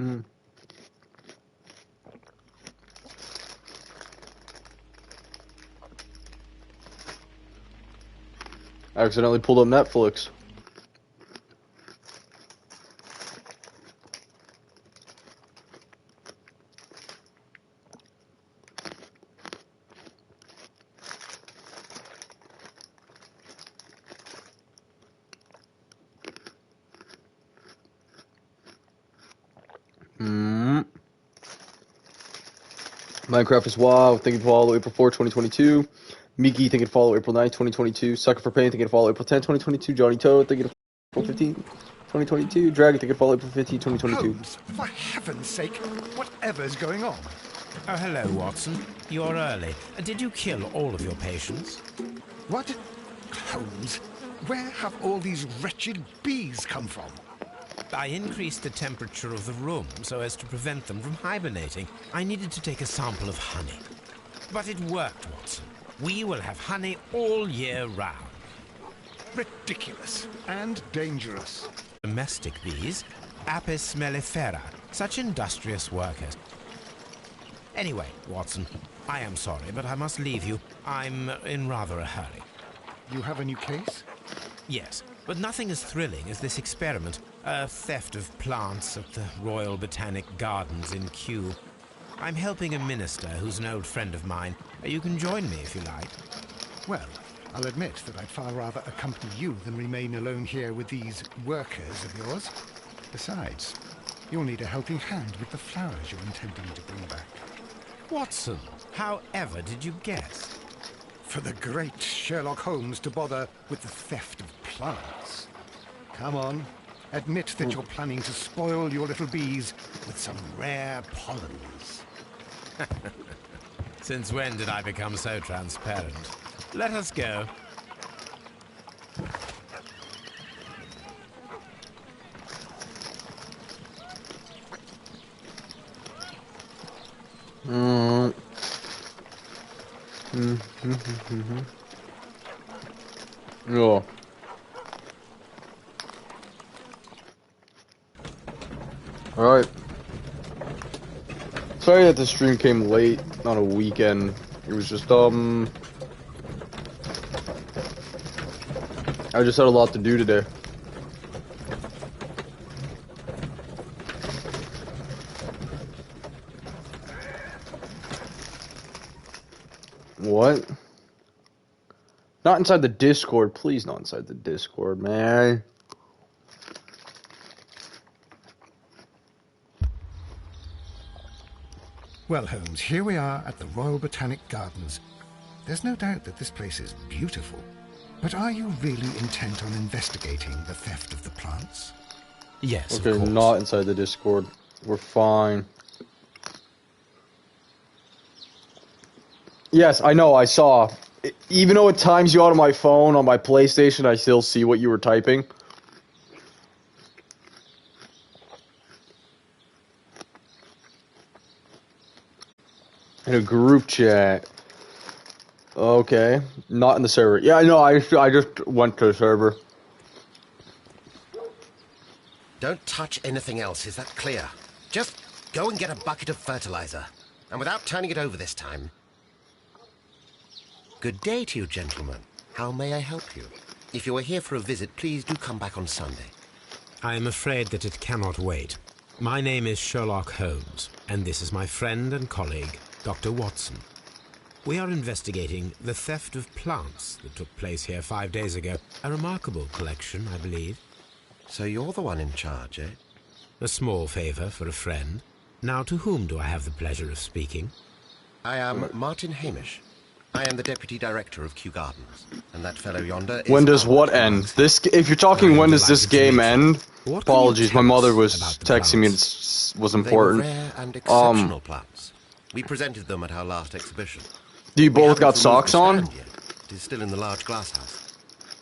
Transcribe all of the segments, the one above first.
I accidentally pulled up Netflix. Minecraft is WoW, thinking follow April 4, 2022. Miki thinking follow April 9, 2022. Sucker for Pain thinking follow April 10, 2022. Johnny Toad thinking April 15, 2022. Dragon thinking follow April 15, 2022. Holmes, for heaven's sake, whatever's going on? Oh, hello, Watson. You're early. Did you kill all of your patients? What? Holmes, where have all these wretched bees come from? I increased the temperature of the room so as to prevent them from hibernating. I needed to take a sample of honey. But it worked, Watson. We will have honey all year round. Ridiculous and dangerous. Domestic bees, Apis mellifera, such industrious workers. Anyway, Watson, I am sorry, but I must leave you. I'm in rather a hurry. You have a new case? Yes, but nothing as thrilling as this experiment. A theft of plants at the Royal Botanic Gardens in Kew. I'm helping a minister who's an old friend of mine. You can join me if you like. Well, I'll admit that I'd far rather accompany you than remain alone here with these workers of yours. Besides, you'll need a helping hand with the flowers you're intending to bring back. Watson, however did you guess? For the great Sherlock Holmes to bother with the theft of plants. Come on, admit that you're planning to spoil your little bees with some rare pollens. Since when did I become so transparent? Let us go. Oh. Alright. Sorry that the stream came late on a weekend. It was just, I just had a lot to do today. What? Not inside the Discord. Please, not inside the Discord, man. Well, Holmes, here we are at the Royal Botanic Gardens. There's no doubt that this place is beautiful. But are you really intent on investigating the theft of the plants? Yes, okay, of course. Not inside the Discord. We're fine. Yes, I know, I saw. Even though it times you out on my phone, on my PlayStation, I still see what you were typing. In a group chat. Okay. Not in the server. Yeah, I know, I just went to the server. Don't touch anything else, is that clear? Just go and get a bucket of fertilizer. And without turning it over this time. Good day to you, gentlemen. How may I help you? If you are here for a visit, please do come back on Sunday. I am afraid that it cannot wait. My name is Sherlock Holmes, and this is my friend and colleague, Dr. Watson. We are investigating the theft of plants that took place here 5 days ago. A remarkable collection, I believe. So you're the one in charge, eh? A small favor for a friend. Now, to whom do I have the pleasure of speaking? I am Martin Hamish. I am the Deputy Director of Kew Gardens, and that fellow yonder is... When does what end? This, if you're talking when does this game end? Apologies, my mother was texting me, it was important. They were rare and exceptional plants. We presented them at our last exhibition. Do you both got socks on? It is still in the large glass house.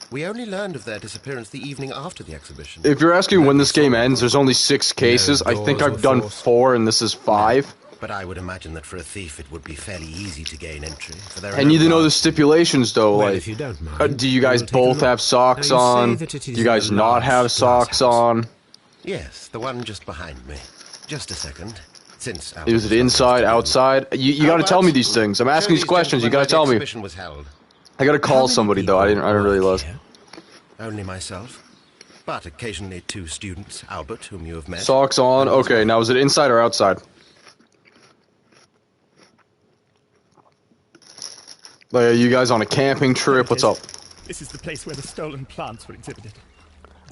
We only learned of their disappearance the evening after the exhibition. If you're asking when this game ends, there's only 6 cases. I think I've done 4 and this is 5. But I would imagine that for a thief it would be fairly easy to gain entry. I need to know the stipulations though, Well, like, if you don't mind, do you guys both have socks on? Do you guys not have socks on? Yes, the one just behind me. Just a second. Since Is it inside, outside? You gotta tell me these things. I'm asking these questions. You gotta tell me. Was held. I gotta How call many somebody though. I people didn't really work realize. here? Only myself. But occasionally 2 students, Albert, whom you have met. Socks on. Okay, now is it inside or outside? Like, are you guys on a camping trip? What's up? This is the place where the stolen plants were exhibited.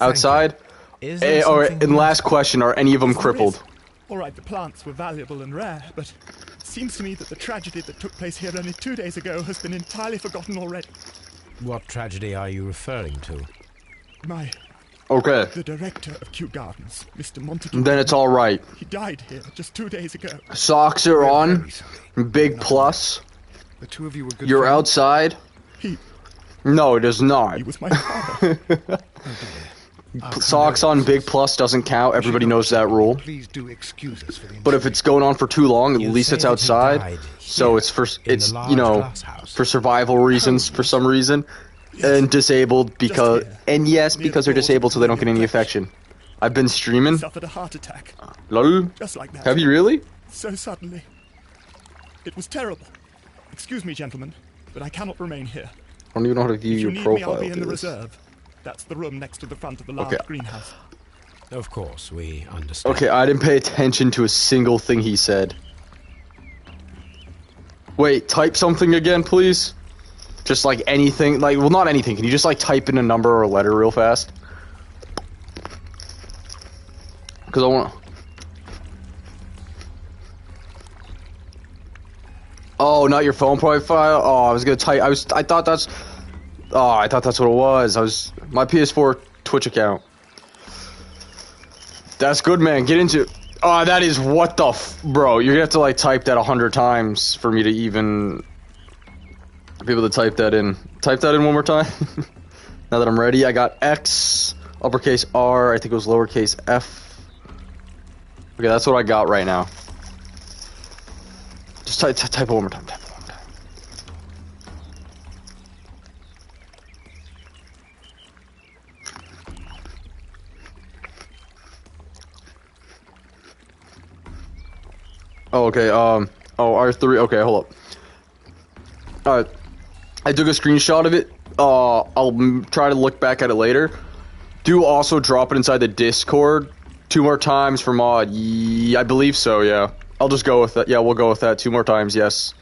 Outside? Is there All right, something and last question, are any of them Yes, there crippled? is. All right, the plants were valuable and rare, but it seems to me that the tragedy that took place here only 2 days ago has been entirely forgotten already. What tragedy are you referring to? Okay, The director of Kew Gardens, Mr. Montague. then it's all right. He died here just 2 days ago. Socks are We're on. very sorry. Big plus. The 2 of you were good You're friends. outside. He No, it is not. was my father. Socks on big plus doesn't count. Everybody knows that rule. Please do excuse us for the But if it's going on for too long, at You least say it's that he outside. died So here, it's for in it's the large you know glass house. for survival reasons for some reason, and disabled because here, and yes near because the they're doors disabled of so they don't get any the infection. I've been streaming. Suffered a heart attack, Lol. just like that. Have you really? So suddenly. It was terrible. Excuse me, gentlemen, but I cannot remain here. I don't even know how to view If your you need me, profile. I'll be in the for this. reserve. That's the room next to the front of the large Okay. greenhouse. Of course, we understand. Okay, I didn't pay attention to a single thing he said. Wait, type something again, please. Just like anything, like, well, not anything. Can you just like type in a number or a letter real fast? Because I want. Oh, not your phone profile. Oh, I was gonna type. I thought that's. Oh, I thought that's what it was. My PS4 Twitch account. That's good, man. Get into. Oh, that is what the bro. You're gonna have to like type that 100 times for me to even be able to type that in. Type that in one more time. Now that I'm ready, I got X, uppercase R. I think it was lowercase F. Okay, that's what I got right now. Just type it one more time. Type it one more time. Oh, okay, oh, R3, okay, hold up. Alright, I took a screenshot of it, I'll try to look back at it later. Do also drop it inside the Discord 2 more times for mod, I believe so, yeah. I'll just go with that, yeah, we'll go with that 2 more times, yes.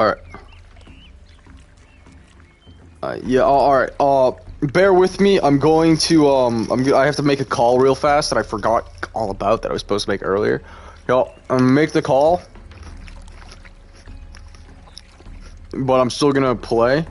Alright. Yeah, alright, bear with me. I'm going to I have to make a call real fast that I forgot all about that I was supposed to make earlier. Yo, make the call. But I'm still gonna play.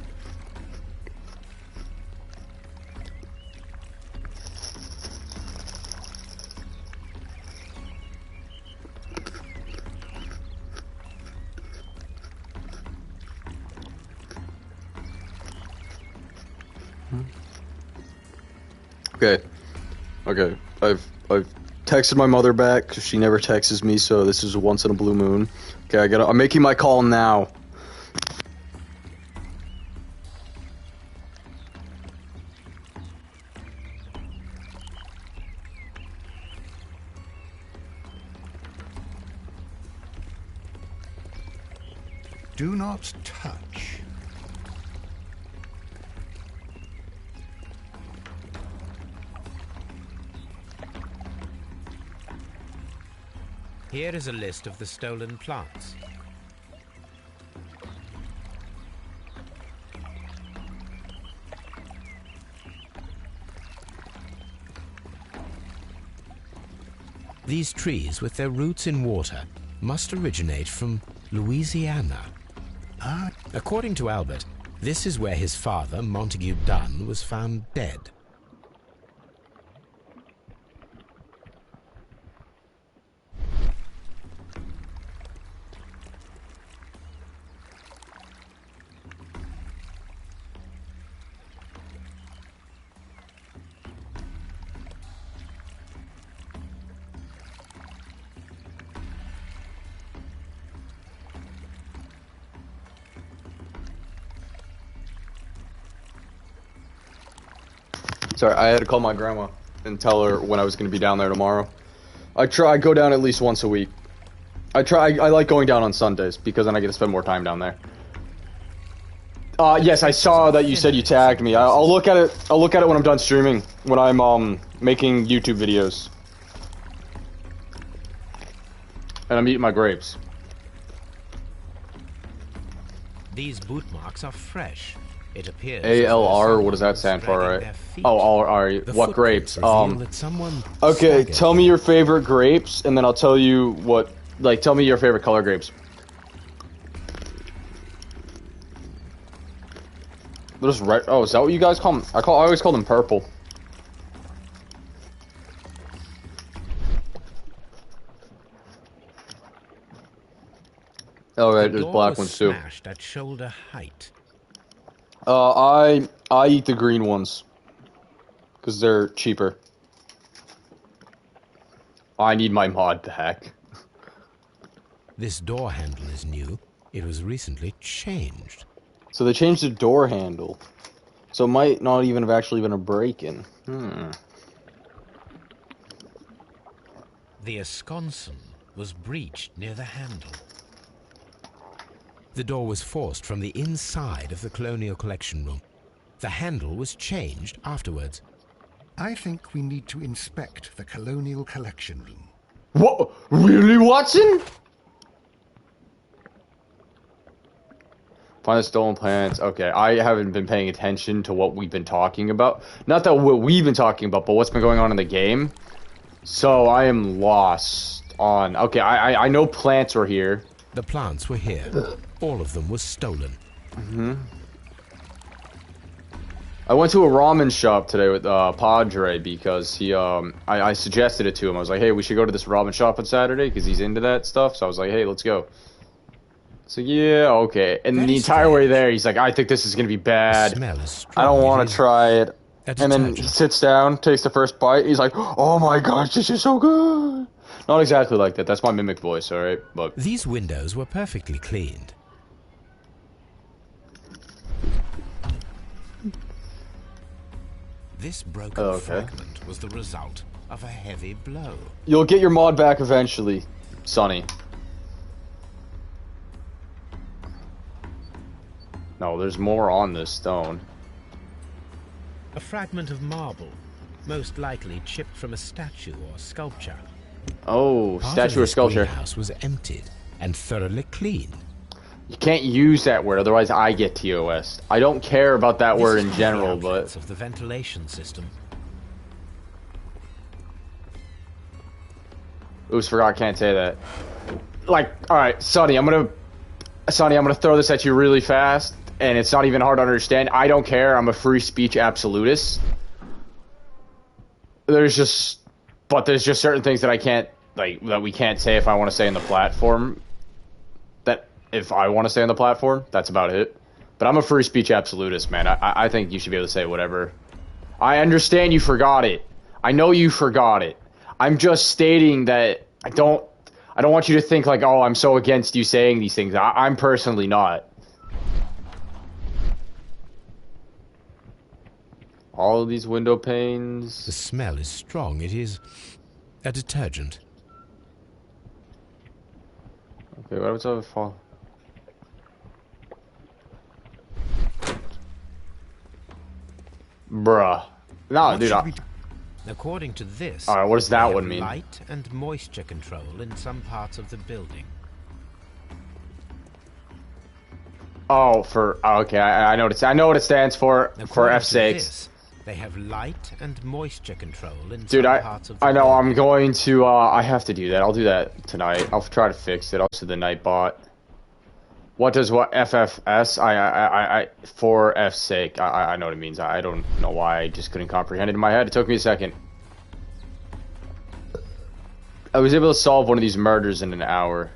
Okay. Okay. I've texted my mother back because she never texts me, so this is a once in a blue moon. Okay, I'm making my call now. Do not touch. Here is a list of the stolen plants. These trees, with their roots in water, must originate from Louisiana. According to Albert, this is where his father, Montague Dunn, was found dead. Sorry, I had to call my grandma. and tell her when I was going to be down there tomorrow. I go down at least once a week. I like going down on Sundays because then I get to spend more time down there. Yes, I saw that you said you tagged me. I'll look at it. I'll look at it when I'm done streaming. When I'm making YouTube videos. And I'm eating my grapes. These boot marks are fresh. It appears ALR, what does that stand for, right? Oh, alright. What grapes? Okay, tell me your favorite grapes, and then I'll tell you what, like, tell me your favorite color grapes. They're just red. Oh, is that what you guys call them? I always call them purple. Oh, right, there's black ones too. Smashed at shoulder height. I eat the green ones because they're cheaper. I need my mod back. This door handle is new. It was recently changed. So they changed the door handle. So it might not even have actually been a break-in. The esconson was breached near the handle. The door was forced from the inside of the Colonial Collection Room. The handle was changed afterwards. I think we need to inspect the Colonial Collection Room. What? Really, Watson? Find the stolen plants. Okay, I haven't been paying attention to what we've been talking about. Not that what we've been talking about, but what's been going on in the game. So I am lost on... Okay, I know plants were here. The plants were here. All of them was stolen. I went to a ramen shop today with Padre because he I suggested it to him. I was like, hey, we should go to this ramen shop on Saturday because he's into that stuff. So I was like, hey, let's go. So yeah, okay. And the entire way there, he's like, I think this is gonna be bad. The smell is strong. I don't want to try it. And then he sits down, takes the first bite. He's like, oh my gosh, this is so good. Not exactly like that. That's my mimic voice, all right. But these windows were perfectly cleaned. This broken fragment was the result of a heavy blow. You'll get your mod back eventually, Sonny. No, there's more on this stone. A fragment of marble, most likely chipped from a statue or sculpture. Oh, statue or sculpture. The house was emptied and thoroughly cleaned. You can't use that word, otherwise I get TOS. I don't care about that word in general, but... of the ventilation system. Oops, forgot, can't say that. Like, alright, Sonny, I'm gonna throw this at you really fast, and it's not even hard to understand. I don't care, I'm a free speech absolutist. There's just certain things that I can't, like, that we can't say if I want to say in the platform. If I want to say on the platform, that's about it. But I'm a free speech absolutist, man. I think you should be able to say whatever. I understand you forgot it. I know you forgot it. I'm just stating that I don't want you to think like, oh, I'm so against you saying these things. I'm personally not. All of these window panes. The smell is strong. It is a detergent. Okay, what was I fall? Bruh. No, dude. According to this, alright, what does that one mean? Light and moisture control in some parts of the building. Oh, okay, I know what it stands for. For F's sakes. They have light and moisture control in dude, some parts of the I know, building. I'm going to, I have to do that. I'll do that tonight. I'll try to fix it. I'll see the Nightbot. What does what FFS? For F's sake. I know what it means. I don't know why I just couldn't comprehend it in my head. It took me a second. I was able to solve one of these murders in an hour.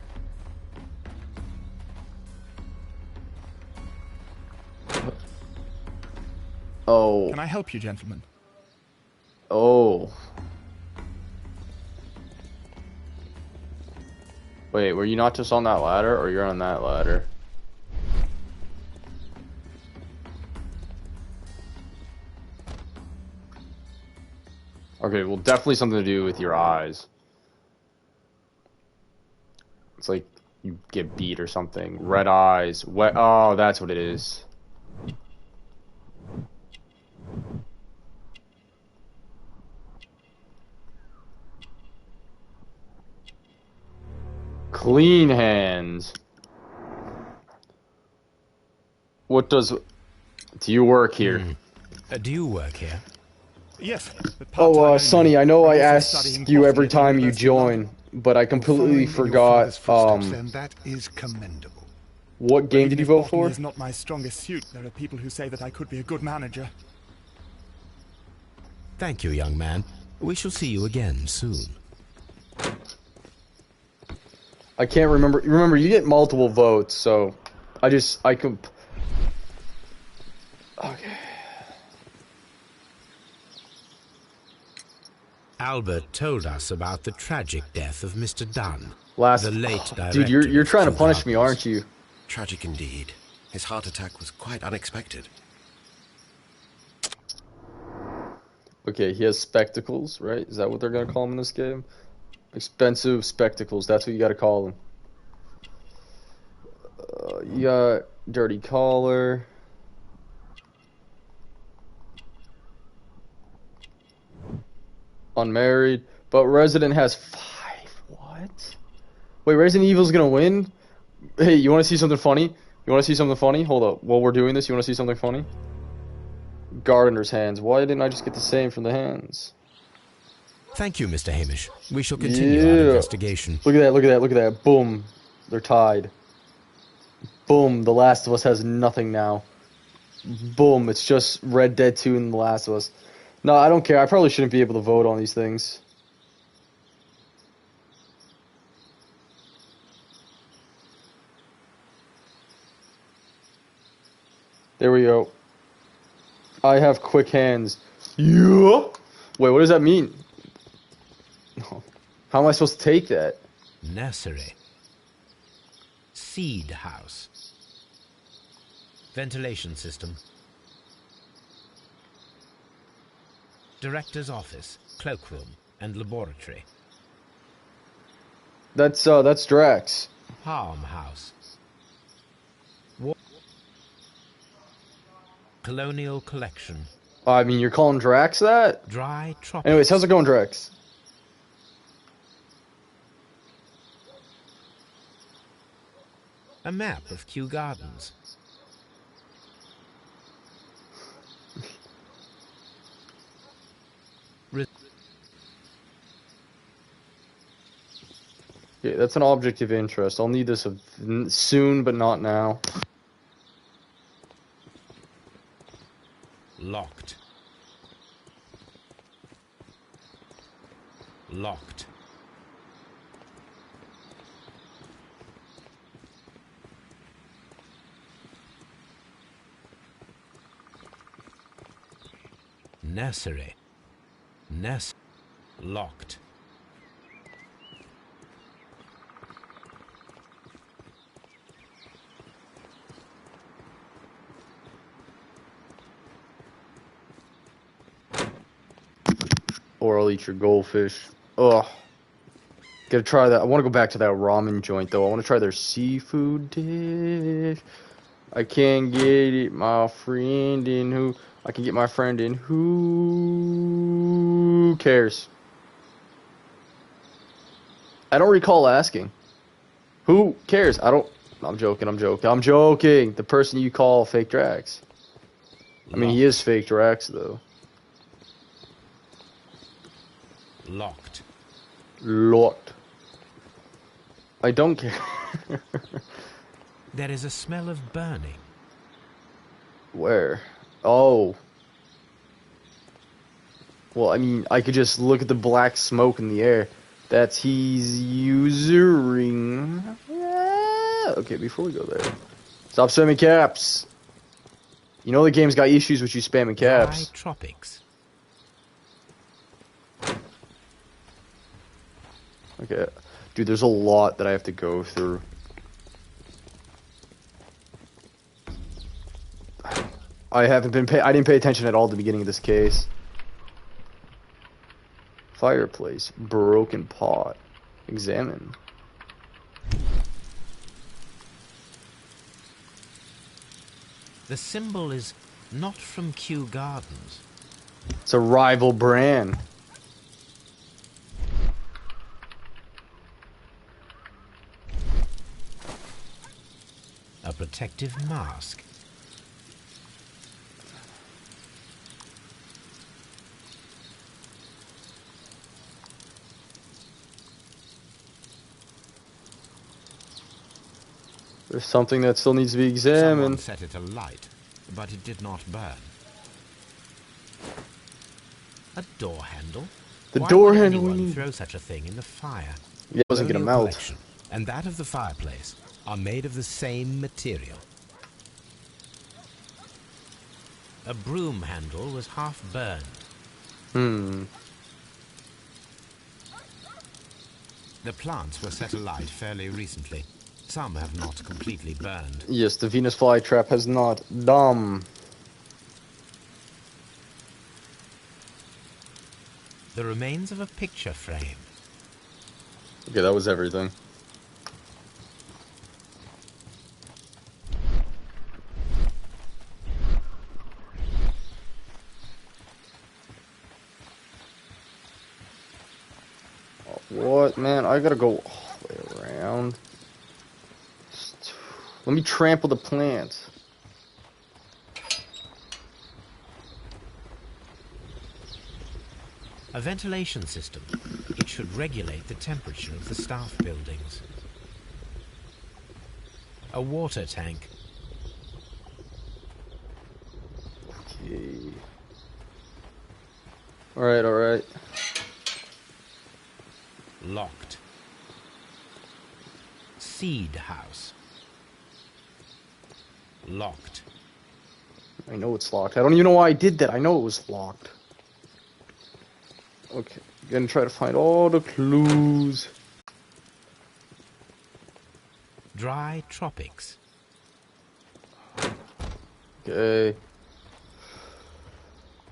Oh. Can I help you, gentlemen? Oh. Wait, were you not just on that ladder, or you're on that ladder? Okay, well, definitely something to do with your eyes. It's like you get beat or something. Red eyes. Wet. Oh, that's what it is. Clean hands. What does... Do you work here? Do you work here? Yes, but Oh, part-time only. Sonny, I know I I'm also ask studying you botany every at the time you University of join, London. but I You're completely following in your forgot, father's footsteps, then that is commendable. what But game even did you if vote botany for? is not my strongest suit, there are people who say that I could be a good manager. Thank you, young man. We shall see you again soon. I can't remember. Remember, you get multiple votes, so I can... Okay. Albert told us about the tragic death of Mr. Dunn, Last... the late director. Dude, you're of trying to Kew punish me, Gardens. aren't you? Tragic indeed. His heart attack was quite unexpected. Okay, he has spectacles, right? Is that what they're gonna call him in this game? Expensive spectacles, that's what you gotta call them. You got dirty collar. Unmarried. But Resident has 5. What? Wait, Resident Evil's gonna win? Hey, you wanna see something funny? You wanna see something funny? Hold up. While we're doing this, you wanna see something funny? Gardener's hands. Why didn't I just get the same from the hands? Thank you, Mr. Hamish. We shall continue our Yeah. investigation. Look at that, look at that, look at that. Boom. They're tied. Boom. The Last of Us has nothing now. Boom. It's just Red Dead 2 and The Last of Us. No, I don't care. I probably shouldn't be able to vote on these things. There we go. I have quick hands. Yeah. Wait, what does that mean? How am I supposed to take that? Nursery. Seed house. Ventilation system. Director's office, cloakroom, and laboratory. That's Drax. Farmhouse. Colonial collection. I mean, you're calling Drax that? Dry tropics. Anyways, how's it going, Drax? A map of Kew Gardens. Yeah, that's an object of interest. I'll need this soon, but not now. Locked. Locked. Nursery. Locked. Or I'll eat your goldfish. Ugh. Gotta try that. I want to go back to that ramen joint, though. I want to try their seafood dish. I can't get it, my friend, in who... I can get my friend in who cares? I don't recall asking. Who cares? I don't... I'm joking, I'm joking. I'm joking! The person you call Fake Drax. I mean, he is Fake Drax, though. Locked. Locked. I don't care. There is a smell of burning. Where? Oh. Well, I mean, I could just look at the black smoke in the air. That's he's using. Okay, before we go there. Stop spamming caps. You know the game's got issues with you spamming caps. Dry tropics. Okay. Dude, there's a lot that I have to go through. I didn't pay attention at all at the beginning of this case. Fireplace. Broken pot. Examine. The symbol is not from Kew Gardens. It's a rival brand. A protective mask. There's something that still needs to be Someone examined. set it alight, but it did not burn. A door handle? The Why door would handle we anyone need. throw such a thing in the fire? Yeah, it wasn't gonna Colonial melt. collection and that of the fireplace are made of the same material. A broom handle was half burned. The plants were set alight fairly recently. Some have not completely burned. Yes, the Venus flytrap has not. Dumb. The remains of a picture frame. Okay, that was everything. Oh, what, man? I gotta go all the way around. Let me trample the plants. A ventilation system. It should regulate the temperature of the staff buildings. A water tank. Okay. Alright, alright. Locked. Seed house. Locked. I know it's locked. I don't even know why I did that. I know it was locked. Okay, gonna try to find all the clues. Dry tropics. Okay.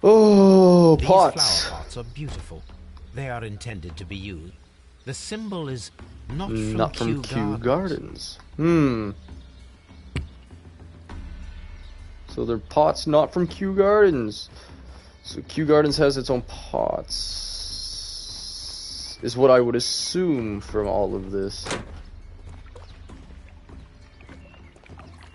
Oh, These pots. flower pots are beautiful. They are intended to be used. The symbol is not from Not Kew from Kew Gardens. Gardens. So they're pots not from Kew Gardens. So Kew Gardens has its own pots. Is what I would assume from all of this.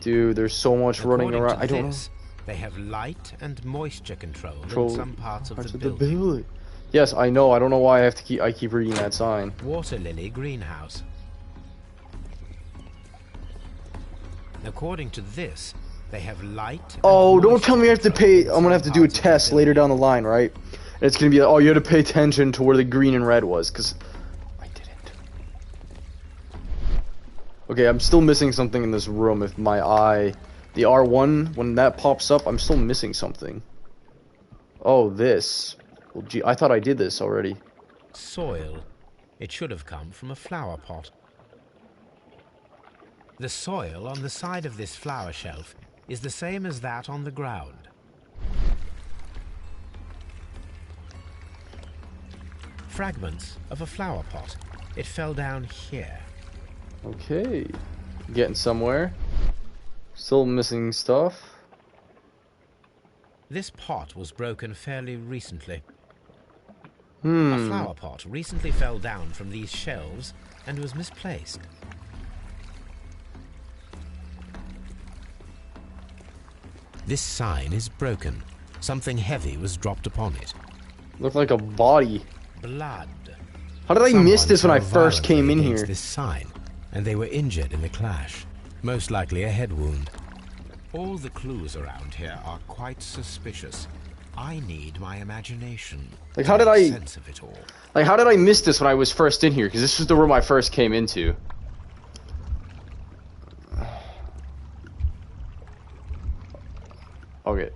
Dude, there's so much running According around. to I don't this, they have light and moisture control know. in some parts of the building. building. Yes, I know. I don't know why I keep reading that sign. Water lily greenhouse. According to this, they have light. And Oh, don't moisture tell me I have to control pay. in I'm gonna some have to do a parts of the test later building. down the line, right? And it's gonna be like, oh, you had to pay attention to where the green and red was, because I didn't. Okay, I'm still missing something in this room. If my eye, the R1, when that pops up, I'm still missing something. Oh, this. Well, gee, I thought I did this already. Soil. It should have come from a flower pot. The soil on the side of this flower shelf is the same as that on the ground. Fragments of a flower pot. It fell down here. Okay, getting somewhere. Still missing stuff. This pot was broken fairly recently. A flower pot recently fell down from these shelves and was misplaced. This sign is broken. Something heavy was dropped upon it. Looked like a body. Blood. How did I miss Someone this when I fell first came in violently here? against this sign, and they were injured in the clash. Most likely a head wound. All the clues around here are quite suspicious. I need my imagination. Like, to how did make I- sense of it all? Like, how did I miss this when I was first in here? Because this was the room I first came into. Okay.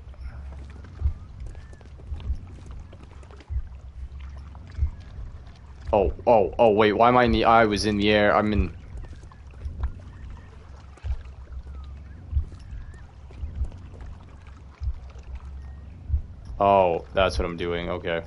Oh, wait, why am I in the... I was in the air, I'm in... Oh, that's what I'm doing, okay.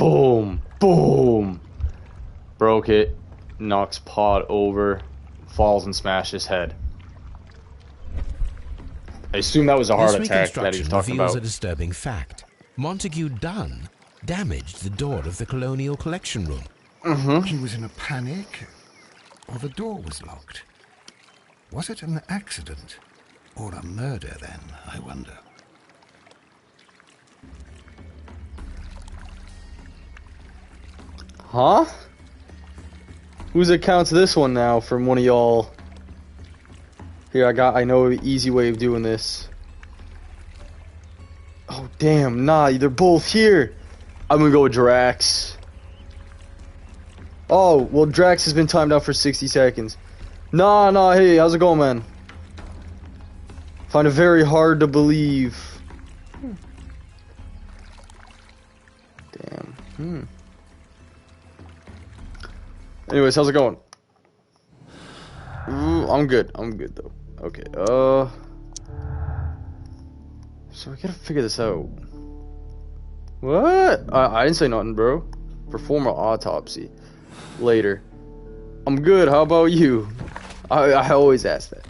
Boom. Boom. Broke it. Knocks Pod over. Falls and smashed his head. I assume that was a heart This attack that he was reconstruction talking reveals a about. disturbing fact. Montague Dunn damaged the door of the Colonial Collection Room. He was in a panic, or the door was locked. Was it an accident or a murder then, I wonder? Huh? Whose account's this one now from one of y'all? Here, I know an easy way of doing this. Oh, damn, nah, they're both here. I'm gonna go with Drax. Oh, well, Drax has been timed out for 60 seconds. Nah, hey, how's it going, man? Find it very hard to believe. Damn. Anyways, how's it going? I'm good though. Okay, so we gotta figure this out. What? I didn't say nothing, bro. Perform an autopsy. Later. I'm good, how about you? I always ask that.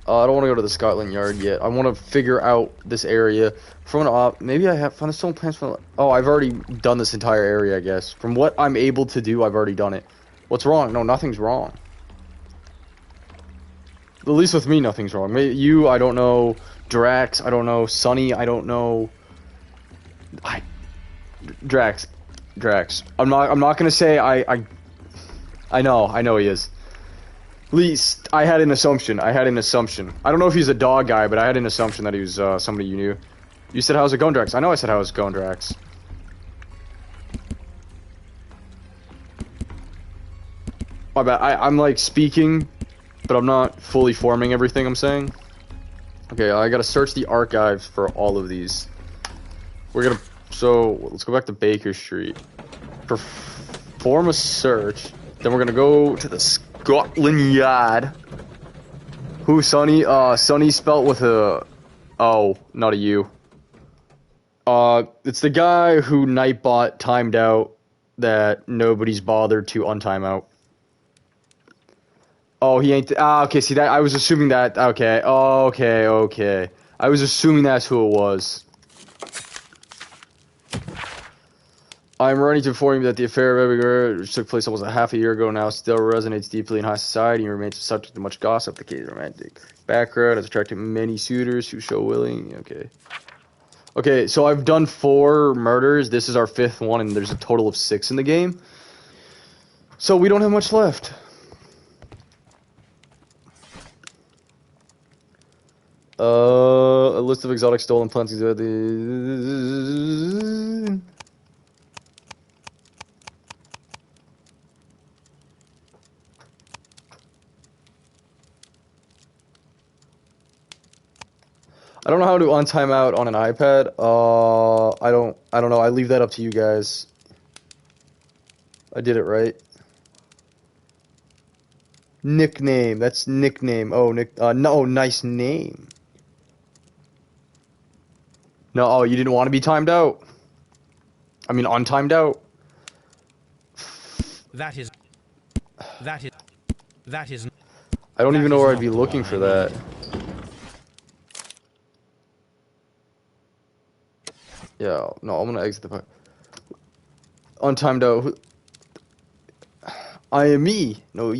I don't want to go to the Scotland Yard yet. I want to figure out this area. From an maybe I have found a stone plans from. Oh, I've already done this entire area, I guess. From what I'm able to do, I've already done it. What's wrong? No, nothing's wrong. At least with me, nothing's wrong. Maybe you, I don't know. Drax, I don't know. Sunny, I don't know. Drax. I'm not gonna say I know he is. At least I had an assumption. I don't know if he's a dog guy, but I had an assumption that he was somebody you knew. You said, how's it going, Drax? I know I said, how's it going, Drax? My bad. I'm like speaking, but I'm not fully forming everything I'm saying. Okay, I gotta search the archives for all of these. So let's go back to Baker Street. Perform a search. Then we're gonna go to the Scotland Yard. Who, Sonny? Sonny spelt with a O, not a U. It's the guy who Nightbot timed out that nobody's bothered to untime out. Oh, he ain't. Okay. See that? I was assuming that. Okay. Okay. I was assuming that's who it was. I'm ready to inform you that the affair of Abigail, which took place almost a half a year ago now, still resonates deeply in high society and remains subject to much gossip. The case romantic background has attracted many suitors who show willing. Okay, so I've done 4 murders. This is our 5th one, and there's a total of 6 in the game. So we don't have much left. A list of exotic stolen plants. I don't know how to untime out on an iPad. I don't know. I leave that up to you guys. I did it right. Nickname. That's nickname. Oh, no, nice name. No, oh, you didn't want to be timed out? I mean, untimed out? That is. I don't even know where I'd be looking for that. Yeah, no, I'm gonna exit the part. Untimed out. I am me. No,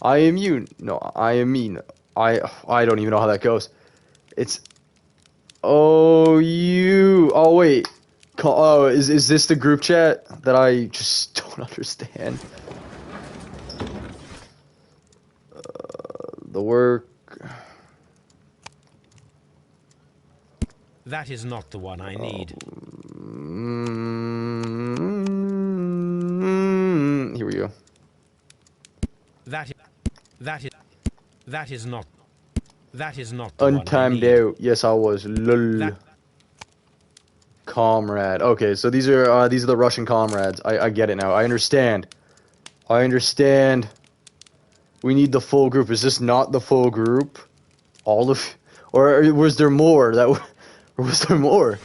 I am you. No, I am me. No, I don't even know how that goes. It's. Oh, you. Oh, wait. Oh, is this the group chat that I just don't understand? The work. That is not the one I need. Here we go. That is not the Untimed one I need. out. Yes, I was. Lol. Comrade. Okay, so these are the Russian comrades. I get it now. I understand. We need the full group. Is this not the full group? All of, or was there more? Or was there more?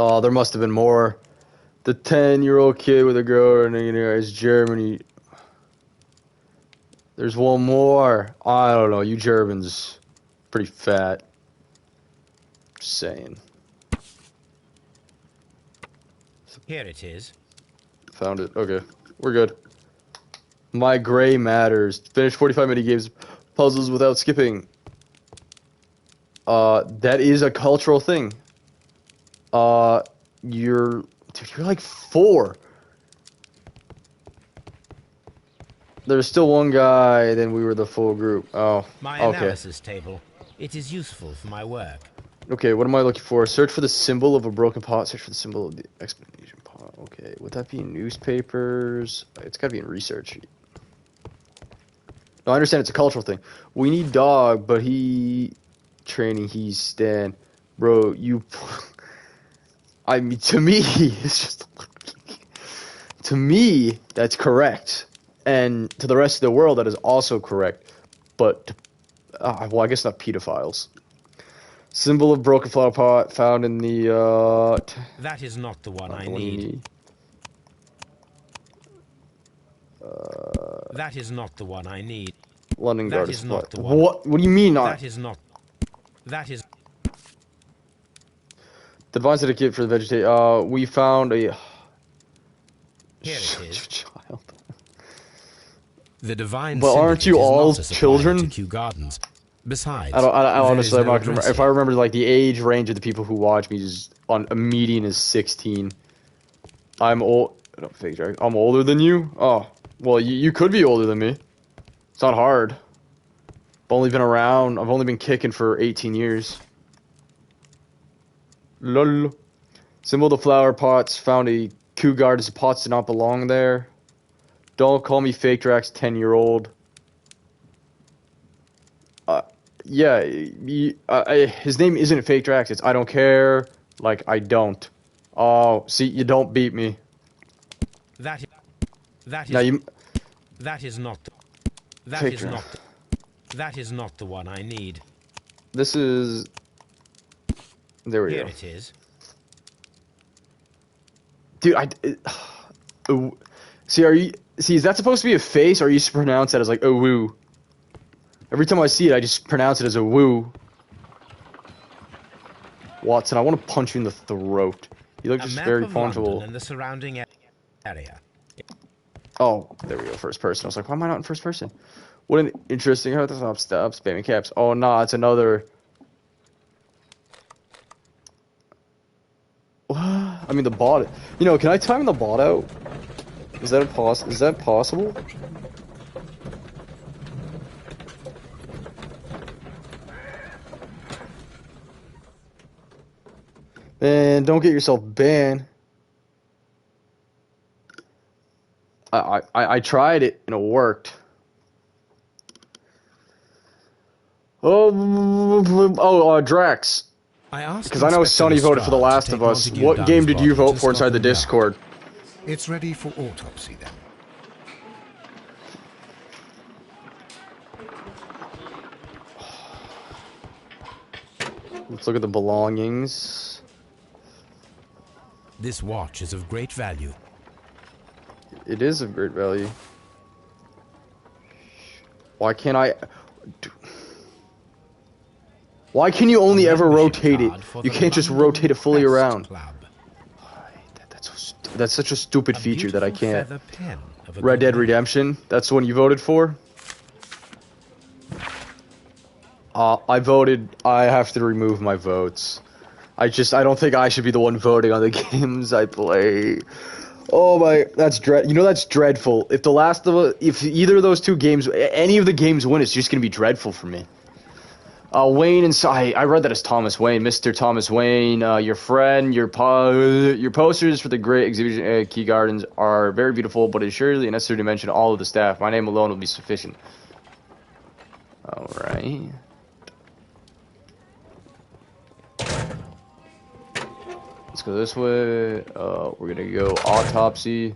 Oh, there must have been more. The 10-year-old kid with a girl in is Germany. There's one more. I don't know. You Germans, pretty fat. Just saying. Here it is. Found it. Okay, we're good. My gray matters. Finish 45 mini games, puzzles without skipping. That is a cultural thing. You're like 4. There's still one guy, then we were the full group. Oh, My okay. analysis table. It is useful for my work. Okay, what am I looking for? Search for the symbol of a broken pot. Search for the symbol of the explanation pot. Okay, would that be in newspapers? It's gotta be in research. No, I understand it's a cultural thing. We need dog, but he... Training, he's Stan. Bro, you... I mean, to me, it's just... To me, that's correct. And to the rest of the world, that is also correct. But, well, I guess not pedophiles. Symbol of broken flower pot found in the, That is not the one I the one you need. need. That is not the one I need. London That Garden is Supply. not the one. What? What do you mean not? That is not. That is. The divine certificate for the vegetation. We found a... Here it is. Child. The divine. But aren't you syndicate is all not a supplier children? to Kew Gardens. Besides, I honestly, there I'm is no not gonna remember. address If I here. remember, like, the age range of the people who watch me is on a median is 16. I'm old. No, fake joke. I'm older than you? Oh. Well, you could be older than me. It's not hard. I've only been around. I've only been kicking for 18 years. Lol. Symbol of the flower pots. Found a Kew Gardens. The pots did not belong there. Don't call me fake Drax, 10-year-old. Yeah, his name isn't Fake Drax. It's I don't care. Like, I don't. Oh, see, you don't beat me. That is. Now you... That is not. That Fake is Drax. not. That is not the one I need. This is... There we Here go. it is. Dude, see, is that supposed to be a face, or are you supposed to pronounce that as like, oh, woo? Every time I see it, I just pronounce it as a woo. Watson, I want to punch you in the throat. You look A just map very of London punchable. and the surrounding area. Oh, there we go, first person. I was like, why am I not in first person? What an interesting... Stop spamming caps. Oh, nah, it's another... I mean, the bot... You know, can I time the bot out? Is that possible? Man, don't get yourself banned. I tried it and it worked. Drax. Because I know Sonny voted for The Last of Us. What game did you vote for inside the Discord? It's ready for autopsy then. Let's look at the belongings. This watch is of great value. It is of great value. Why can't I... Why can you only ever rotate it? You can't just rotate it fully around. That's such a stupid feature that I can't. Red Dead Redemption, that's the one you voted for? I voted... I have to remove my votes. I don't think I should be the one voting on the games I play. Oh my, that's dreadful. If The Last of Us, if either of those two games, any of the games win, it's just gonna be dreadful for me. Wayne and I read that as Thomas Wayne, Mr. Thomas Wayne. Your friend, your posters for the great exhibition at Kew Gardens are very beautiful, but it's surely unnecessary to mention all of the staff. My name alone will be sufficient. All right. Let's go this way. We're gonna go autopsy.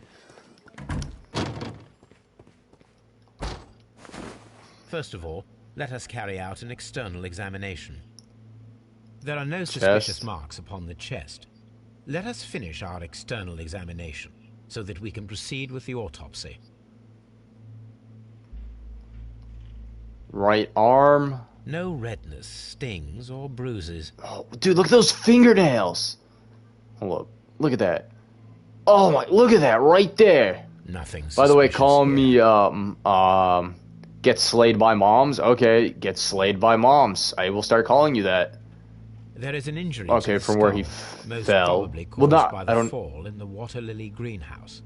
First of all, let us carry out an external examination. There are no suspicious marks upon the chest. Let us finish our external examination so that we can proceed with the autopsy. Right arm. No redness, stings, or bruises. Oh, dude, look at those fingernails. Hold up. Look at that. Oh my, look at that right there. Nothing suspicious. By the way, call here. me, get slayed by moms? Okay, get slayed by moms. I will start calling you that. There is an injury Okay, to the from where he skull, most fell. probably Well, caused not, by I the don't... fall in the water lily greenhouse.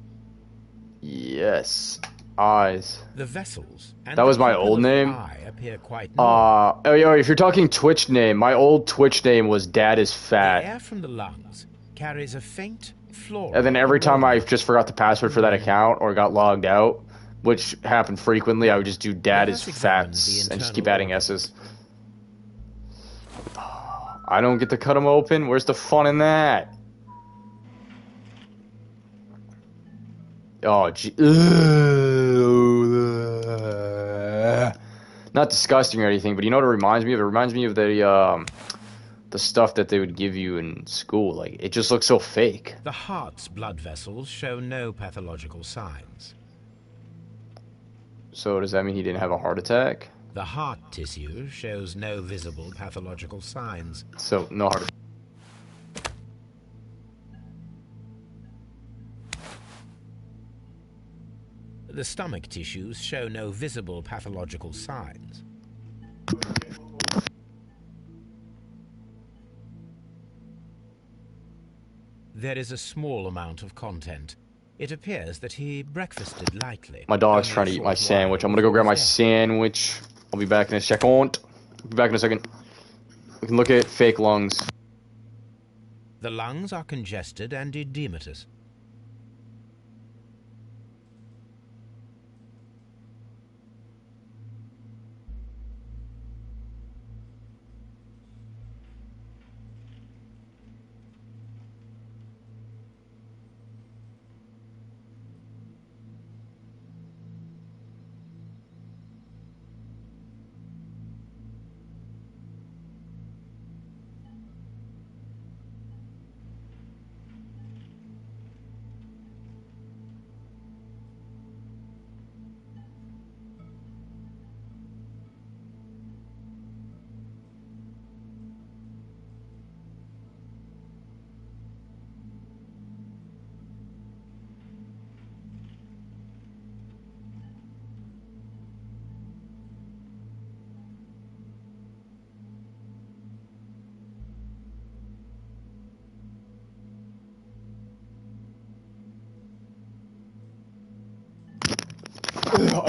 Yes. Eyes. The vessels and That was the my pupil old of the name? eye appear quite normal. Oh, if you're talking Twitch name, my old Twitch name was Dad is The Fat. air from the lungs carries a faint floral. And then every time I aroma. just forgot the password for that account or got logged out, which happened frequently, I would just do Dad Let is us examine Fats the and just internal keep adding organs. S's. I don't get to cut them open. Where's the fun in that? Oh, gee. Not disgusting or anything, but you know what it reminds me of? It reminds me of the stuff that they would give you in school. Like, it just looks so fake. The heart's blood vessels show no pathological signs. So does that mean he didn't have a heart attack? The heart tissue shows no visible pathological signs. So, no heart attack. The stomach tissues show no visible pathological signs. There is a small amount of content. It appears that he breakfasted lightly. My dog's Only trying to a eat my short sandwich. while I'm gonna go grab my before his death. sandwich. I'll be back in a second. Be back in a second. We can look at fake lungs. The lungs are congested and edematous.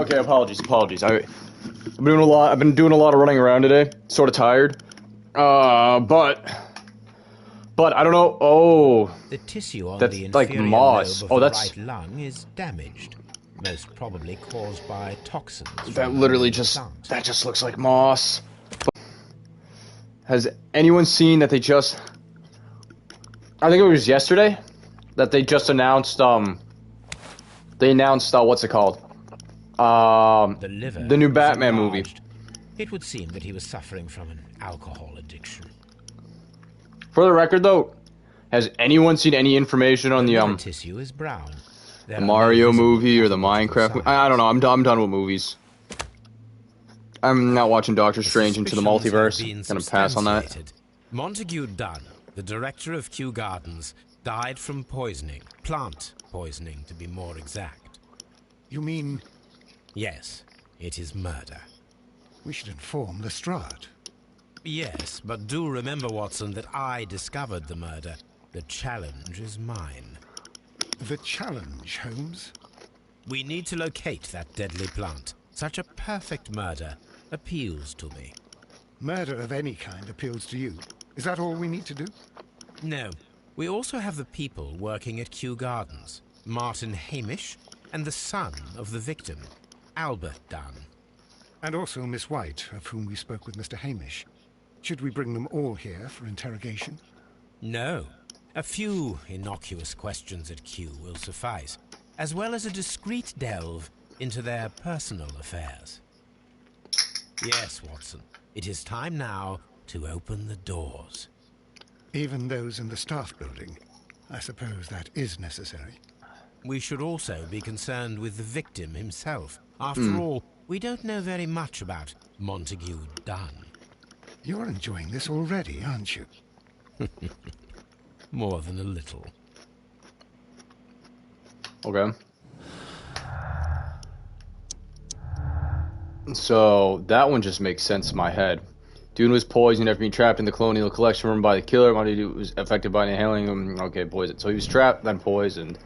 Okay, apologies. I've been doing a lot of running around today. Sort of tired. But I don't know. Oh, The tissue on That's the like inferior moss. lobe Oh, of the that's- right lung is damaged, most probably caused by toxins. that from literally the just plant. that just looks like moss. Has anyone seen that they just? I think it was yesterday that they just announced. They announced what's it called? The liver. The new was Batman movie. enlarged. It would seem that he was suffering from an alcohol addiction. For the record, though, has anyone seen any information on the liver tissue is brown. There are no Mario visible movie or the pathological Minecraft movie? I don't know. I'm done with movies. I'm not watching Doctor Strange into the Suspicions have multiverse. been Gonna pass on that. substantiated. Montague Dunn, the director of Kew Gardens, died from poisoning. Plant poisoning, to be more exact. You mean Yes, it is murder. we should inform Lestrade? Yes, but do remember, Watson, that I discovered the murder. The challenge is mine. The challenge, Holmes? We need to locate that deadly plant. Such a perfect murder appeals to me. Murder of any kind appeals to you. Is that all we need to do? No, we also have the people working at Kew Gardens. Martin Hamish and the son of the victim, Albert Dunn. And also Miss White, of whom we spoke with Mr. Hamish. Should we bring them all here for interrogation? No. A few innocuous questions at Kew will suffice, as well as a discreet delve into their personal affairs. Yes, Watson, it is time now to open the doors. Even those in the staff building? I suppose that is necessary. We should also be concerned with the victim himself. After all, we don't know very much about Montague Dunn. You're enjoying this already, aren't you? More than a little. Okay. So that one just makes sense in my head. Dune was poisoned after being trapped in the colonial collection room by the killer. Montague was affected by inhaling him. Okay, poisoned. So he was trapped, then poisoned.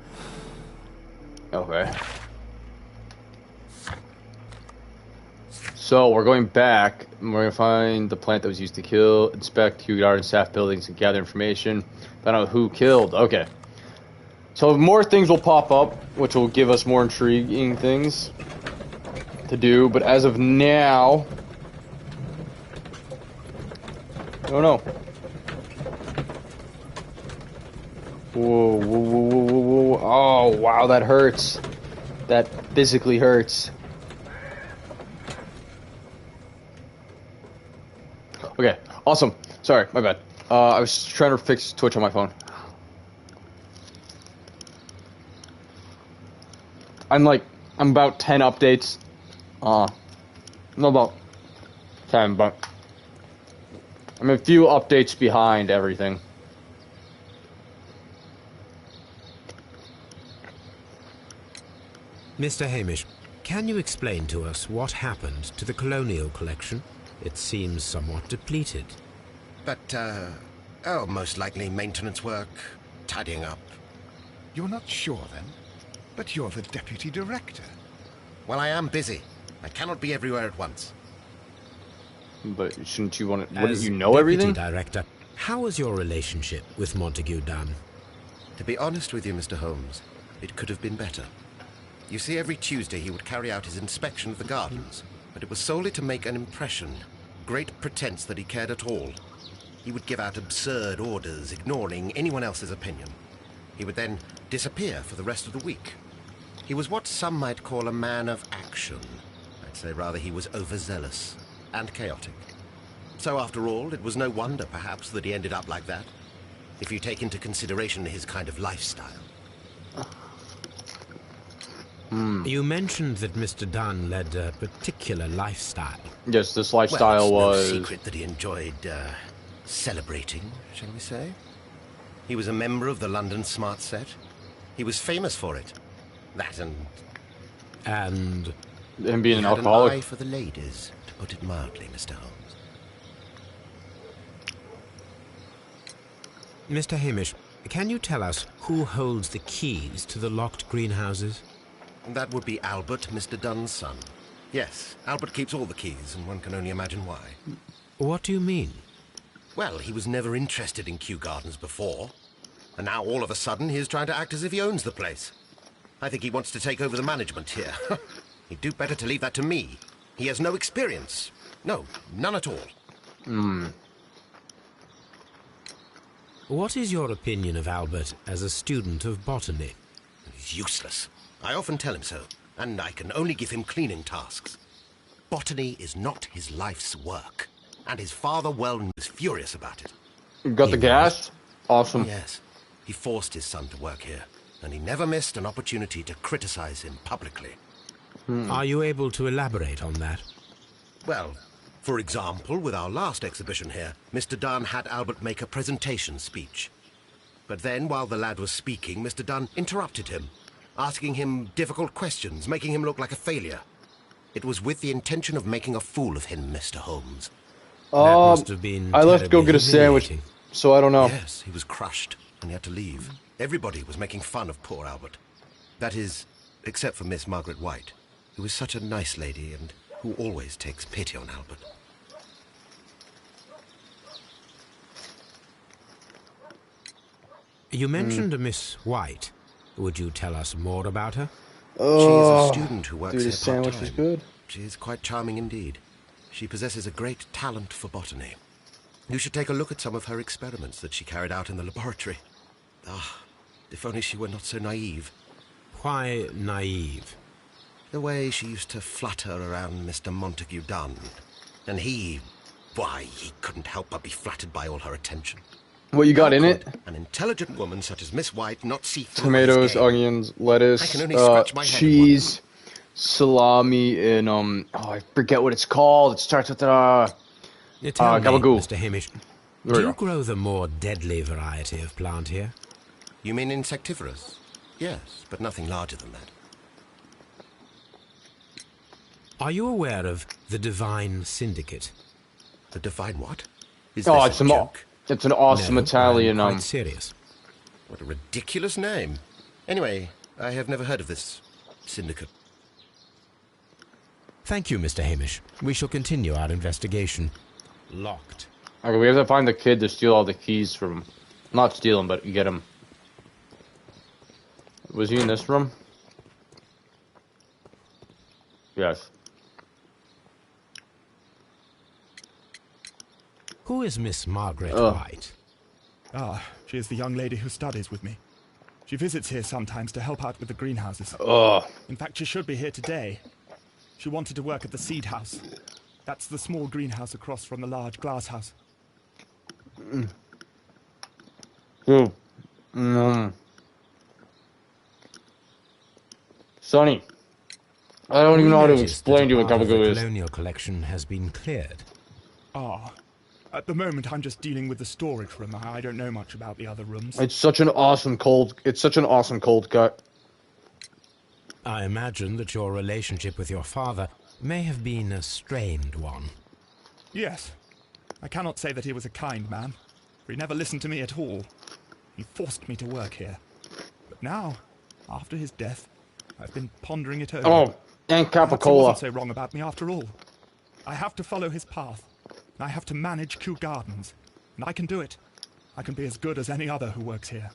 Okay. So we're going back, and we're going to find the plant that was used to kill, inspect Kew Gardens staff buildings, and gather information. Find out who killed. Okay. So more things will pop up, which will give us more intriguing things to do. But as of now, I don't know. Whoa, whoa, whoa, whoa, whoa, whoa. Oh, wow, that hurts. That physically hurts. Okay, awesome. Sorry, my bad. I was trying to fix Twitch on my phone. I'm about 10 updates. No, about 10, but I'm a few updates behind everything. Mr. Hamish, can you explain to us what happened to the colonial collection? It seems somewhat depleted. But, most likely maintenance work, tidying up. You're not sure, then? But you're the deputy director. Well, I am busy. I cannot be everywhere at once. But shouldn't you want to... Wouldn't As you know everything? Deputy Director, how was your relationship with Montague Dunn? To be honest with you, Mr. Holmes, it could have been better. You see, every Tuesday he would carry out his inspection of the gardens, but it was solely to make an impression. Great pretense that he cared at all. He would give out absurd orders, ignoring anyone else's opinion. He would then disappear for the rest of the week. He was what some might call a man of action. I'd say rather he was overzealous and chaotic. So after all, it was no wonder, perhaps, that he ended up like that, if you take into consideration his kind of lifestyle. You mentioned that Mr. Dunn led a particular lifestyle. Yes, this lifestyle well, was... no secret that he enjoyed, celebrating, shall we say. He was a member of the London Smart Set. He was famous for it. That And him being an he had alcoholic. an eye for the ladies, to put it mildly, Mr. Holmes. Mr. Hamish, can you tell us who holds the keys to the locked greenhouses? That would be Albert, Mr. Dunn's son. Yes, Albert keeps all the keys, and one can only imagine why. What do you mean? Well, he was never interested in Kew Gardens before. And now, all of a sudden, he is trying to act as if he owns the place. I think he wants to take over the management here. He'd do better to leave that to me. He has no experience. No, none at all. What is your opinion of Albert as a student of botany? He's useless. I often tell him so, and I can only give him cleaning tasks. Botany is not his life's work, and his father was furious about it. Got the gas? Awesome. Yes, he forced his son to work here, and he never missed an opportunity to criticize him publicly. Are you able to elaborate on that? Well, for example, with our last exhibition here, Mr. Dunn had Albert make a presentation speech. But then, while the lad was speaking, Mr. Dunn interrupted him, asking him difficult questions, making him look like a failure. It was with the intention of making a fool of him, Mr. Holmes. That must have been I left to go terribly get a sandwich, humiliating. so I don't know. Yes, he was crushed, and he had to leave. Everybody was making fun of poor Albert. That is, except for Miss Margaret White, who is such a nice lady and who always takes pity on Albert. You mentioned a Miss White. Would you tell us more about her? She is a student who works Dude, here this sandwich is part-time. good. She is quite charming indeed. She possesses a great talent for botany. You should take a look at some of her experiments that she carried out in the laboratory. Ah, if only she were not so naive. Why naive? The way she used to flutter around Mr. Montague Dunn. And he couldn't help but be flattered by all her attention. What you got How in could it? an intelligent woman such as Miss White not see through Tomatoes, his game? onions, I lettuce, can only scratch my head and cheese, salami, and oh, I forget what it's called. It starts with Tell me, gabagool. Mr. Hamish, There do we you go. grow the more deadly variety of plant here? You mean insectivorous? Yes, but nothing larger than that. Are you aware of the Divine Syndicate? The divine what? Is Oh, this a joke? it's an awesome No, Italian. I'm quite serious. What a ridiculous name. Anyway, I have never heard of this syndicate. Thank you, Mr. Hamish. We shall continue our investigation. Locked. Okay, we have to find the kid to steal all the keys from him. Not steal him, but get him. Was he in this room? Yes. Who is Miss Margaret White? Ah, she is the young lady who studies with me. She visits here sometimes to help out with the greenhouses. Ugh. In fact, she should be here today. She wanted to work at the seed house. That's the small greenhouse across from the large glass house. Sonny, I don't even know how to noticed that explain to you what part of the gabagool is. colonial collection has been cleared. Ah. At the moment, I'm just dealing with the storage room. I don't know much about the other rooms. It's such an awesome cold cut. I imagine that your relationship with your father may have been a strained one. Yes. I cannot say that he was a kind man, for he never listened to me at all. He forced me to work here. But now, after his death, I've been pondering it over. Oh, and Perhaps he Capicola. wasn't so wrong about me after all. I have to follow his path. I have to manage Kew Gardens. And I can do it. I can be as good as any other who works here.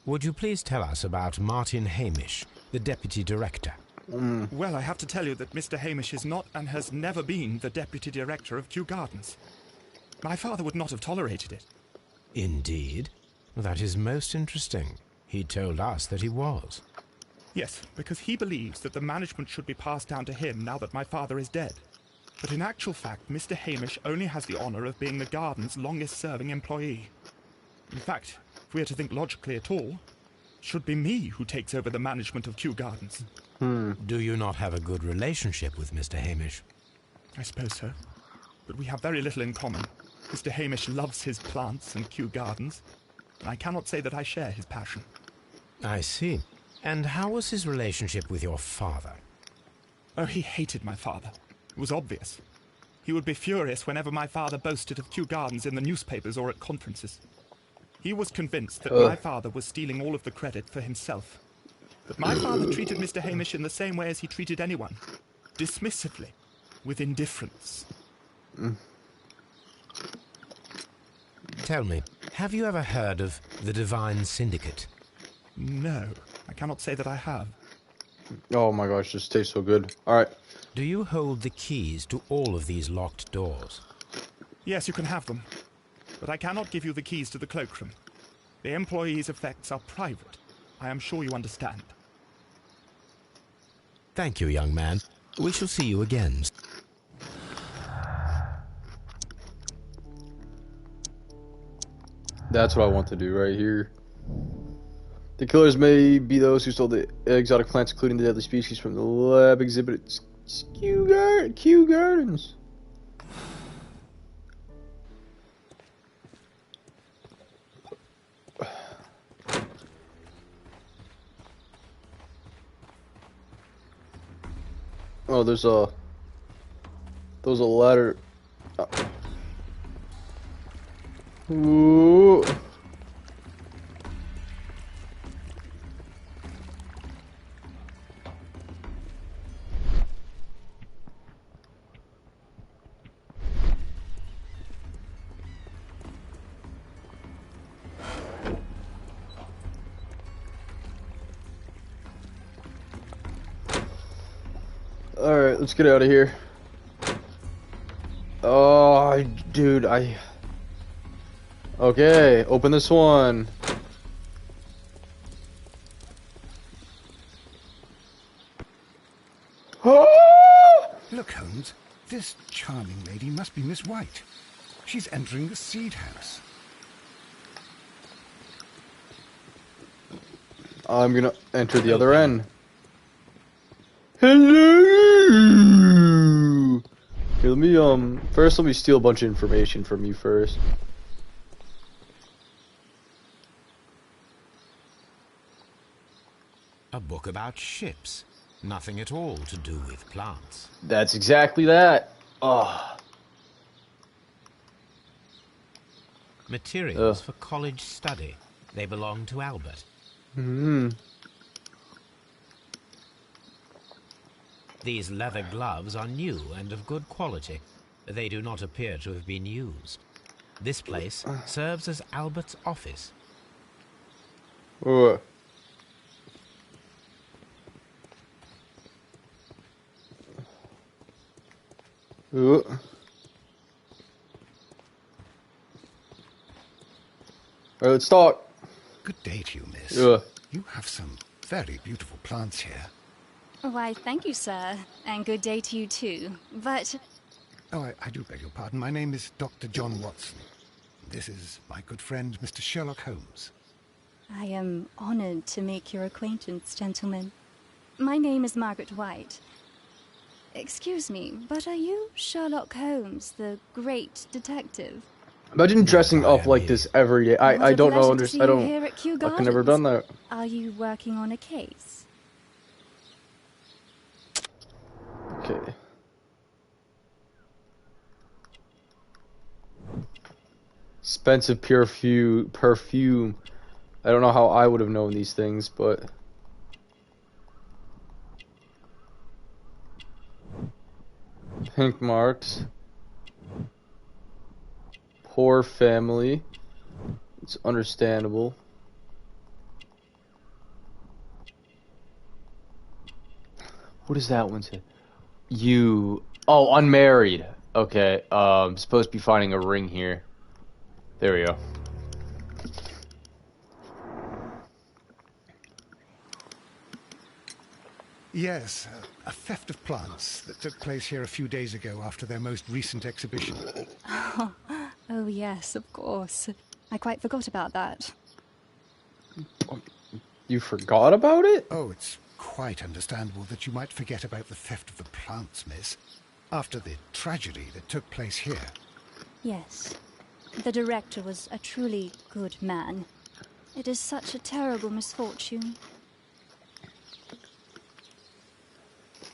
Would you please tell us about Martin Hamish, the deputy director? Well, I have to tell you that Mr. Hamish is not and has never been the deputy director of Kew Gardens. My father would not have tolerated it. Indeed? That is most interesting. He told us that he was. Yes, because he believes that the management should be passed down to him now that my father is dead. But in actual fact, Mr. Hamish only has the honour of being the garden's longest-serving employee. In fact, if we are to think logically at all, it should be me who takes over the management of Kew Gardens. Do you not have a good relationship with Mr. Hamish? I suppose so. But we have very little in common. Mr. Hamish loves his plants and Kew Gardens, and I cannot say that I share his passion. I see. And how was his relationship with your father? Oh, he hated my father. It was obvious. He would be furious whenever my father boasted of Kew Gardens in the newspapers or at conferences. He was convinced that my father was stealing all of the credit for himself. But my father treated Mr. Hamish in the same way as he treated anyone. Dismissively. With indifference. Tell me, have you ever heard of the Divine Syndicate? No, I cannot say that I have. Oh my gosh, this tastes so good. Alright. Do you hold the keys to all of these locked doors? Yes, you can have them. But I cannot give you the keys to the cloakroom. The employees' effects are private. I am sure you understand. Thank you, young man. We shall see you again. That's what I want to do right here. The killers may be those who stole the exotic plants, including the deadly species from the lab exhibit at Kew Gardens. Oh, there's a ladder. Ooh. Alright, let's get out of here. Oh, dude, Okay, open this one. Look, Holmes, this charming lady must be Miss White. She's entering the seed house. I'm gonna enter the other end. Hello! Here, let me, first let me steal a bunch of information from you first. A book about ships. Nothing at all to do with plants. That's exactly that. Oh. Materials for college study. They belong to Albert. These leather gloves are new and of good quality. They do not appear to have been used. This place serves as Albert's office. Uh. Alright, let's start. Good day to you, miss. Yeah. You have some very beautiful plants here. Why, thank you, sir. And good day to you, too. But... Oh, I do beg your pardon. My name is Dr. John Watson. This is my good friend, Mr. Sherlock Holmes. I am honored to make your acquaintance, gentlemen. My name is Margaret White. Excuse me, but are you Sherlock Holmes, the great detective? Imagine dressing up like this every day. I don't know. I can never done that. Are you working on a case? Okay. Expensive perfume. I don't know how I would have known these things, but pink marks. Poor family. It's understandable. What does that one say? Oh, unmarried. Okay, supposed to be finding a ring here. There we go. Yes, a theft of plants that took place here a few days ago after their most recent exhibition. Oh, yes, of course. I quite forgot about that. You forgot about it? Oh, it's quite understandable that you might forget about the theft of the plants, miss, after the tragedy that took place here. Yes. The director was a truly good man. It is such a terrible misfortune.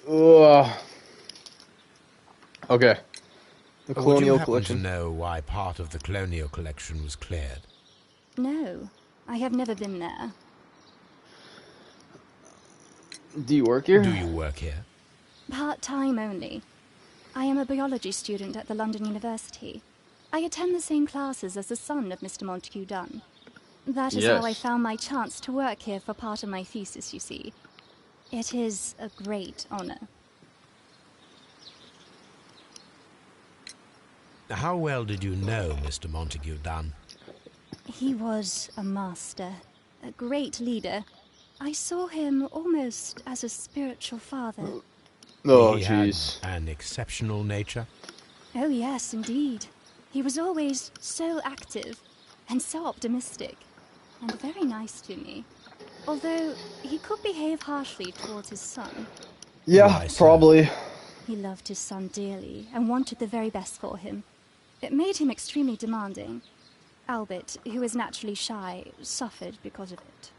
Ugh. Okay. The Would you Colonial happen Collection. to know why part of the Colonial Collection was cleared? No, I have never been there. Do you work here? Do you work here? Part-time only. I am a biology student at the London University. I attend the same classes as the son of Mr. Montague Dunn. That is how I Yes. found my chance to work here for part of my thesis, you see. It is a great honor. How well did you know Mr. Montague Dunn? He was a master, a great leader. I saw him almost as a spiritual father. Oh, He had jeez. an exceptional nature. Oh, yes, indeed. He was always so active and so optimistic and very nice to me. Although he could behave harshly towards his son. Yeah, Why, sir? probably. He loved his son dearly and wanted the very best for him. It made him extremely demanding. Albert, who is naturally shy, suffered because of it.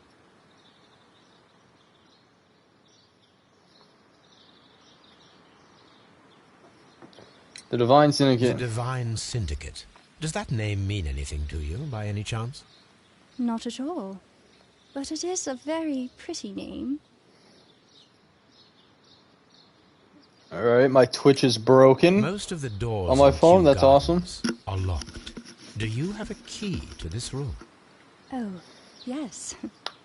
The Divine The Syndicate. Divine Syndicate. Does that name mean anything to you, by any chance? Not at all. But it is a very pretty name. Alright, my Twitch is broken. Most of the doors On my in phone, Kew that's awesome. Gardens are locked. Do you have a key to this room? Oh, yes.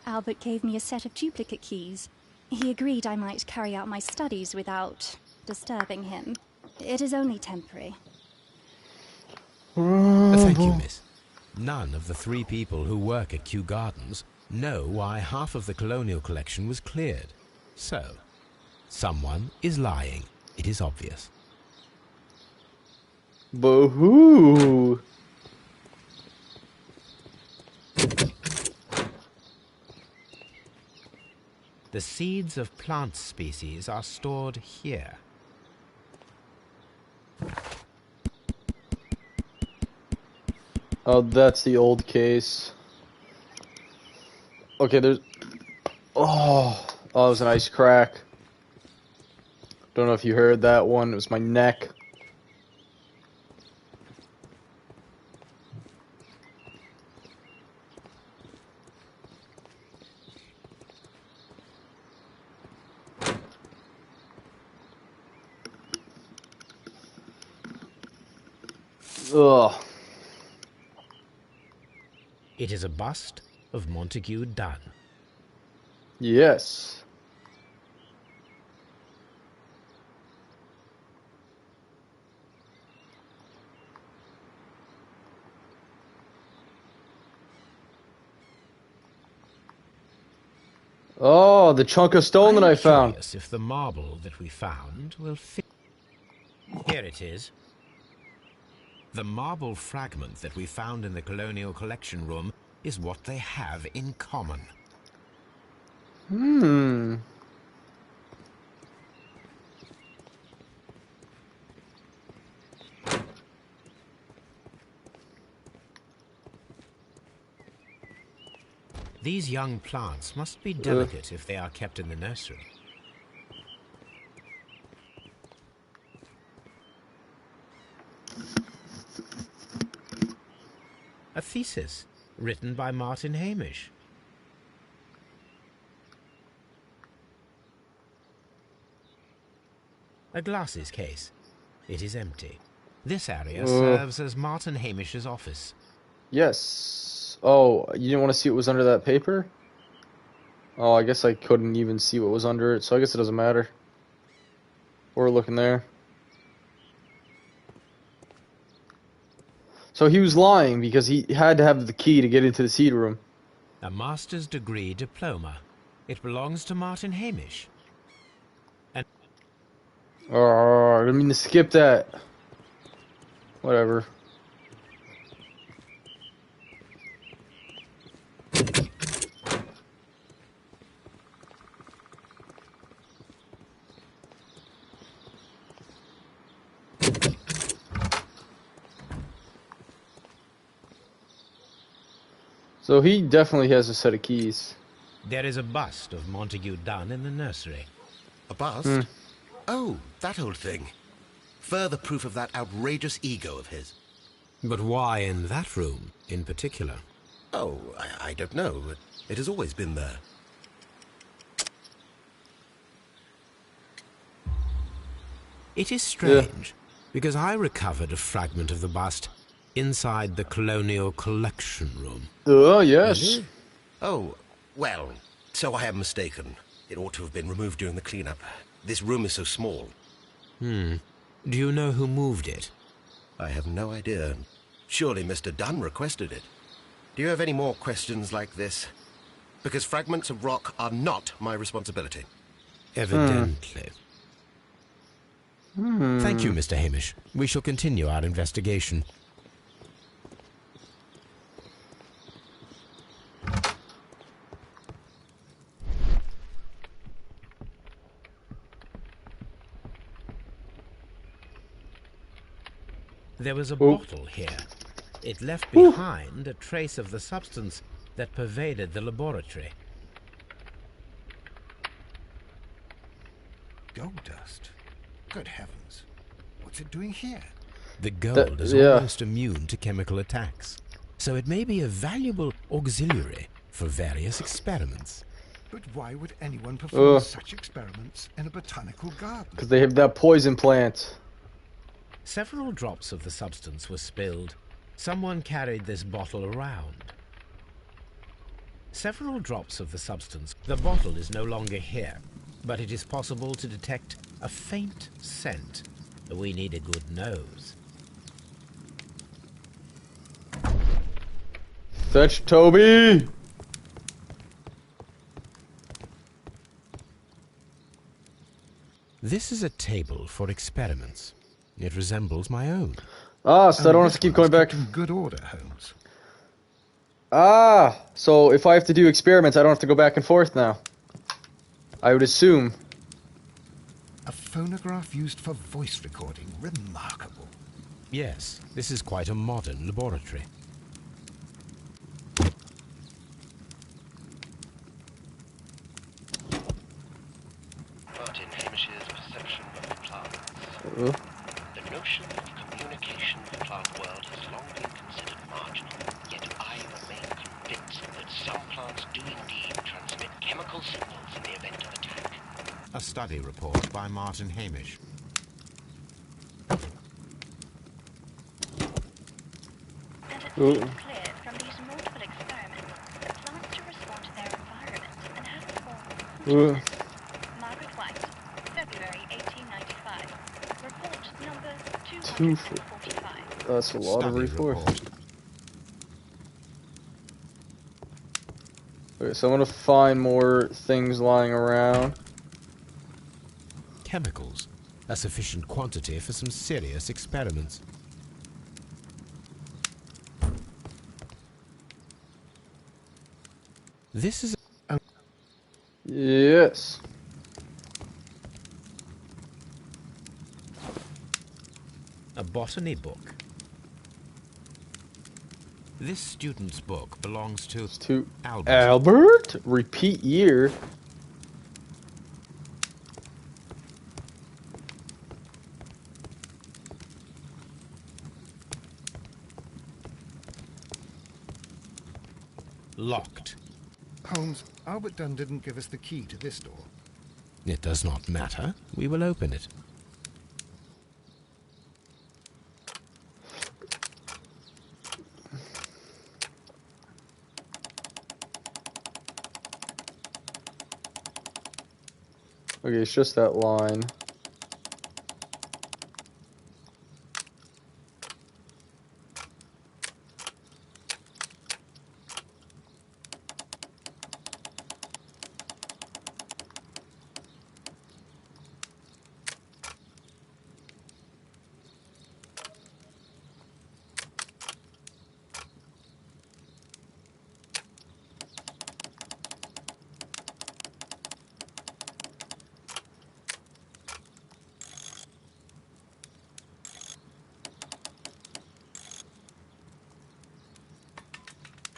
Albert gave me a set of duplicate keys. He agreed I might carry out my studies without disturbing him. It is only temporary. Thank you, miss. None of the 3 people who work at Kew Gardens know why half of the Colonial Collection was cleared. So, someone is lying. It is obvious. Boo-hoo! The seeds of plant species are stored here. Oh, that's the old case. Okay, there's... Oh, that was a nice crack. Don't know if you heard that one. It was my neck. Ugh. It is a bust of Montague Dunn. Yes. Oh, the chunk of stone that I found. Curious if the marble that we found will fit. Here it is. The marble fragment that we found in the Colonial Collection Room is what they have in common. Hmm. These young plants must be delicate if they are kept in the nursery. A thesis written by Martin Hamish. A glasses case. It is empty. This area serves as Martin Hamish's office. Yes. Oh, you didn't want to see what was under that paper? Oh, I guess I couldn't even see what was under it, so I guess it doesn't matter. We're looking there. So he was lying because he had to have the key to get into the seed room. A master's degree diploma. It belongs to Martin Hamish. And Oh, I didn't mean to skip that. Whatever. So he definitely has a set of keys. there is a bust of Montague Dunn in the nursery. A bust? Oh, that old thing. Further proof of that outrageous ego of his. But why in that room in particular? Oh, I don't know. It has always been there. It is strange, because I recovered a fragment of the bust inside the Colonial Collection Room. Oh, yes. Oh, well, so I am mistaken. It ought to have been removed during the cleanup. This room is so small. Do you know who moved it? I have no idea. Surely Mr. Dunn requested it. Do you have any more questions like this? Because fragments of rock are not my responsibility. Evidently. Thank you, Mr. Hamish. We shall continue our investigation. There was a bottle here. It left behind a trace of the substance that pervaded the laboratory. Gold dust? Good heavens. What's it doing here? The gold is almost immune to chemical attacks, so it may be a valuable auxiliary for various experiments. But why would anyone perform such experiments in a botanical garden? Because they have that poison plant. Several drops of the substance were spilled. Someone carried this bottle around. Several drops of the substance. The bottle is no longer here, but it is possible to detect a faint scent. We need a good nose. Fetch Toby! This is a table for experiments. It resembles my own. Ah, so I don't have to keep going back. In good order, Holmes. Ah, so if I have to do experiments, I don't have to go back and forth now. I would assume. A phonograph used for voice recording. Remarkable. Yes, this is quite a modern laboratory. Martin Hamish's perception of plants. Uh, The notion of communication in the plant world has long been considered marginal, yet I remain convinced that some plants do indeed transmit chemical signals in the event of attack. A study report by Martin Hamish. And it seems clear from these multiple experiments that plants do respond to their environment and have formed. Margaret White, February 1895. Report number 245. That's a lot of Study report. report. Okay, so I'm gonna find more things lying around. Chemicals. A sufficient quantity for some serious experiments. This is Yes. a botany book. This student's book belongs to Albert. Albert? Repeat year. Locked. Holmes, Albert Dunn didn't give us the key to this door. It does not matter. We will open it. Okay, it's just that line.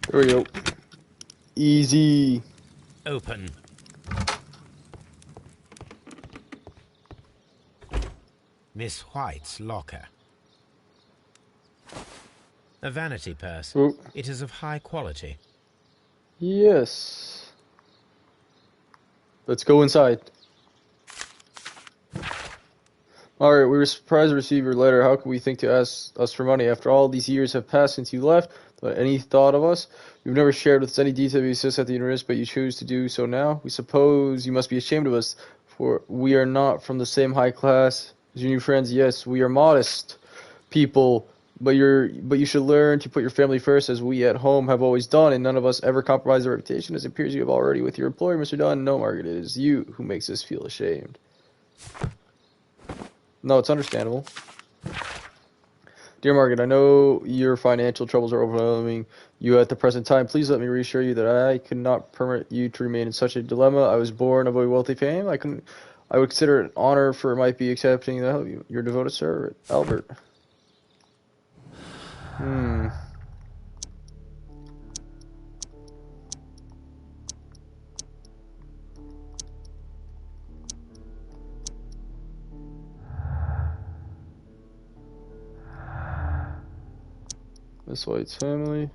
There we go. Easy. Open. Miss White's locker. A vanity purse. Oh, It is of high quality. yes. Let's go inside. Alright, we were surprised to receive your letter. How could we think to ask us for money? After all these years have passed since you left, without any thought of us, you've never shared with us any detail of your success at the university, but you choose to do so now. We suppose you must be ashamed of us, for we are not from the same high class as your new friends. Yes, we are modest people, but you should learn to put your family first, as we at home have always done, and none of us ever compromise our reputation, as it appears you have already with your employer, Mr. Dunn. No, Margaret, it is you who makes us feel ashamed. No, it's understandable. Dear Margaret, I know your financial troubles are overwhelming you at the present time. Please let me reassure you that I could not permit you to remain in such a dilemma. I was born of a wealthy family. I would consider it an honor for it might be accepting the help you. Your devoted servant, Albert. Miss White's family.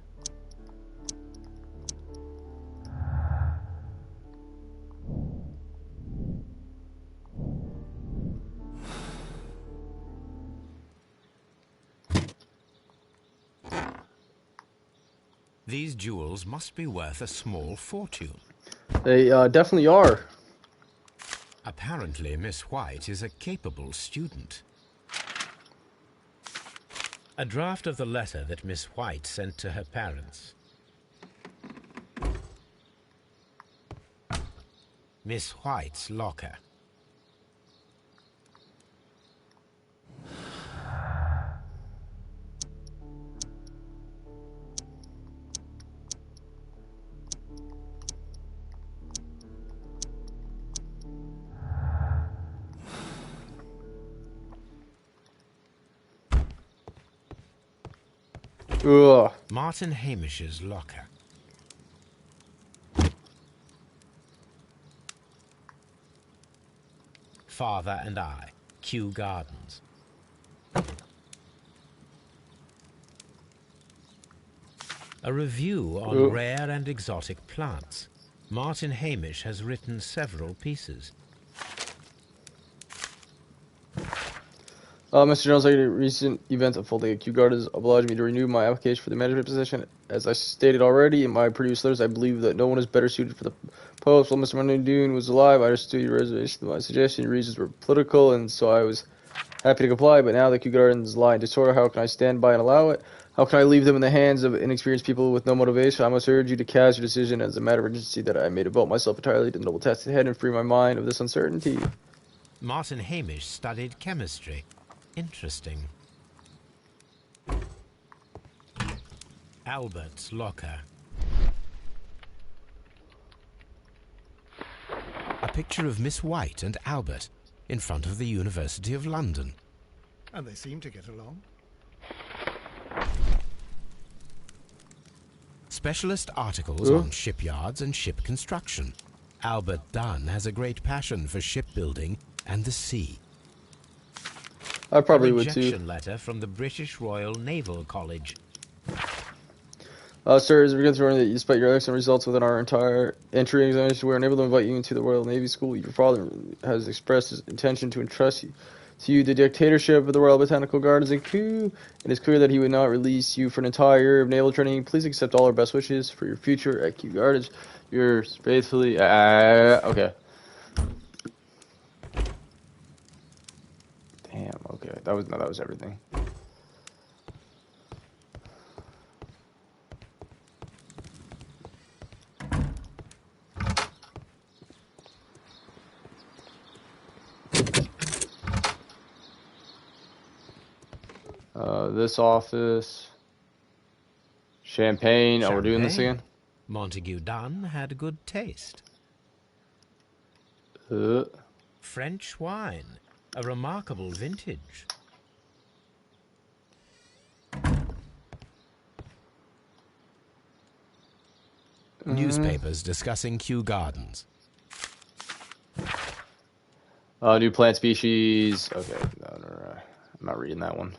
These jewels must be worth a small fortune. They definitely are. Apparently, Miss White is a capable student. A draft of the letter that Miss White sent to her parents. Miss White's locker. Ugh. Martin Hamish's locker. Father and I, Kew Gardens. A review on Ugh. rare and exotic plants. Martin Hamish has written several pieces. Mr. Jones, like a recent event unfolding at Kew Gardens obliged me to renew my application for the management position. As I stated already in my previous letters, I believe that no one is better suited for the post. While Mr. Mondoon was alive, I understood your reservation. My suggestion and reasons were political, and so I was happy to comply. But now that Kew Gardens lie in disorder, how can I stand by and allow it? How can I leave them in the hands of inexperienced people with no motivation? I must urge you to cast your decision as a matter of urgency that I may devote myself entirely to the noble task ahead and free my mind of this uncertainty. Martin Hamish studied chemistry. Interesting. Albert's locker. A picture of Miss White and Albert in front of the University of London. And they seem to get along. Specialist articles on shipyards and ship construction. Albert Dunn has a great passion for shipbuilding and the sea. I probably A would too. rejection letter from the British Royal Naval College. Sir, as we begin to learn that despite your excellent results within our entire entry examination, we are unable to invite you into the Royal Navy School. Your father has expressed his intention to entrust to you the dictatorship of the Royal Botanical Gardens in Kew. It is clear that he would not release you for an entire year of naval training. Please accept all our best wishes for your future at Kew Gardens. Yours faithfully. Okay. Damn. Okay. That was everything. This office. Champagne. Oh, we're doing this Champagne. again? Montague Dunn had good taste. French wine, a remarkable vintage. Newspapers discussing Kew Gardens. New plant species. Okay, no. I'm not reading that one.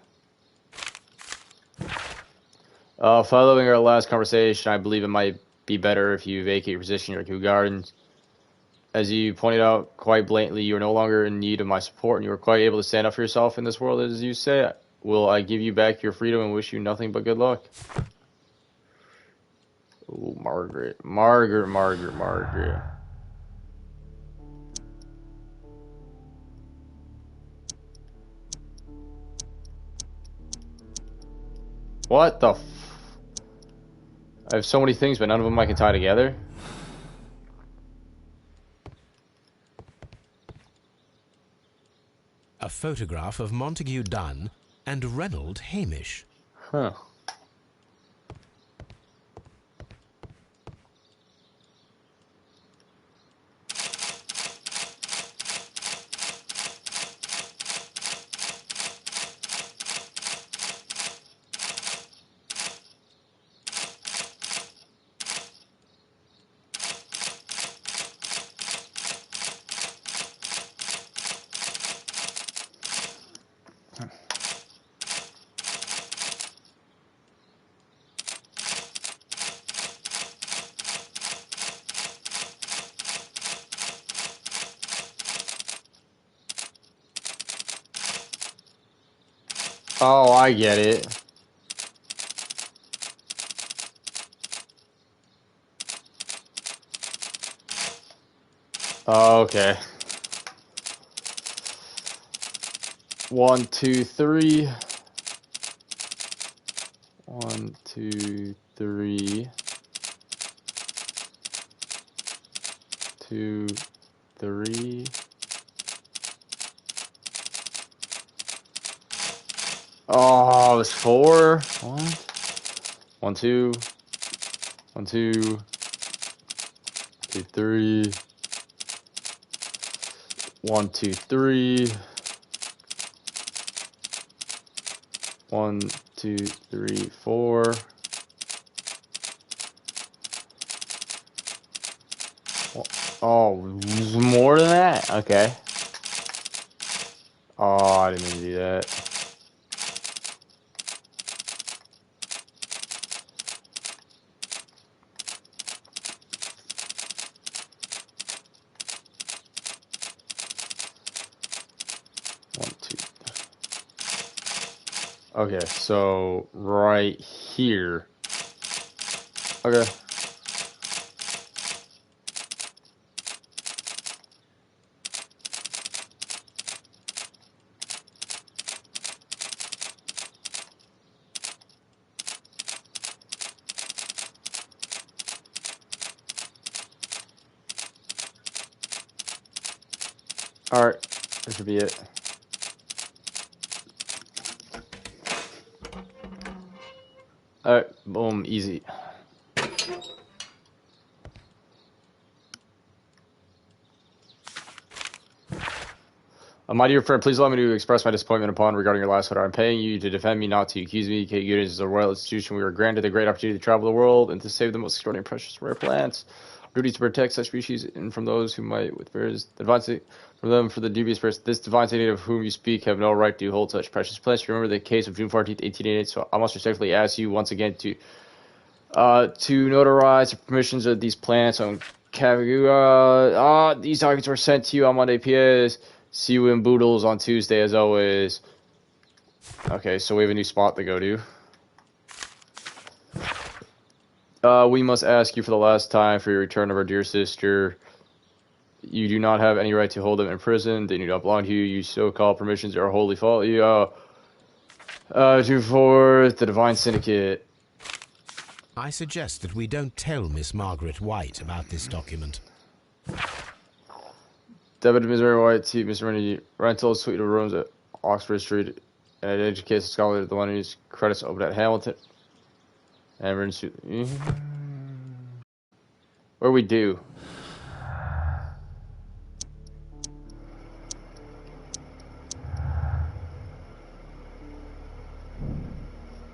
Following our last conversation, I believe it might be better if you vacate your position here at Kew Gardens. As you pointed out quite blatantly, you are no longer in need of my support, and you are quite able to stand up for yourself in this world, as you say. Will I give you back your freedom and wish you nothing but good luck? Oh, Margaret. What the I have so many things, but none of them I can tie together. A photograph of Montague Dunn and Reynold Hamish. Huh. Oh, I get it. Oh, okay. 1, 2, 3. 1, 2, 3. 2, 3. Oh, it was 4. 1. 1, 2. 1, 2. 2, 3. 1, 2, 3. 1, 2, 3, 4. Oh, more than that? Okay. Oh, I didn't mean to do that. Okay, so right here. Okay. Alright, that should be it. Alright, boom, easy. My dear friend, please allow me to express my disappointment upon regarding your last letter. I'm paying you to defend me, not to accuse me. K. Goodens is a royal institution. We were granted the great opportunity to travel the world and to save the most extraordinary, precious, rare plants. Our duty is to protect such species and from those who might, with various advances from them for the dubious person. This divine saint of whom you speak have no right to hold such precious plants. Remember the case of June 14th, 1888. So I must respectfully ask you once again to notarize the permissions of these plants on Kavagua. These documents were sent to you on Monday, P.S. See you in Boodles on Tuesday, as always. Okay, so we have a new spot to go to. We must ask you for the last time for your return of our dear sister. You do not have any right to hold them in prison. They do not belong to you. You so-called permissions are wholly fault. You, to forth the Divine Syndicate. I suggest that we don't tell Miss Margaret White about this document. Debit to Missouri White to Mr. Rennie. Rental suite of rooms at Oxford Street. And an educated scholar, the one whose credits open at Hamilton. And what do we do?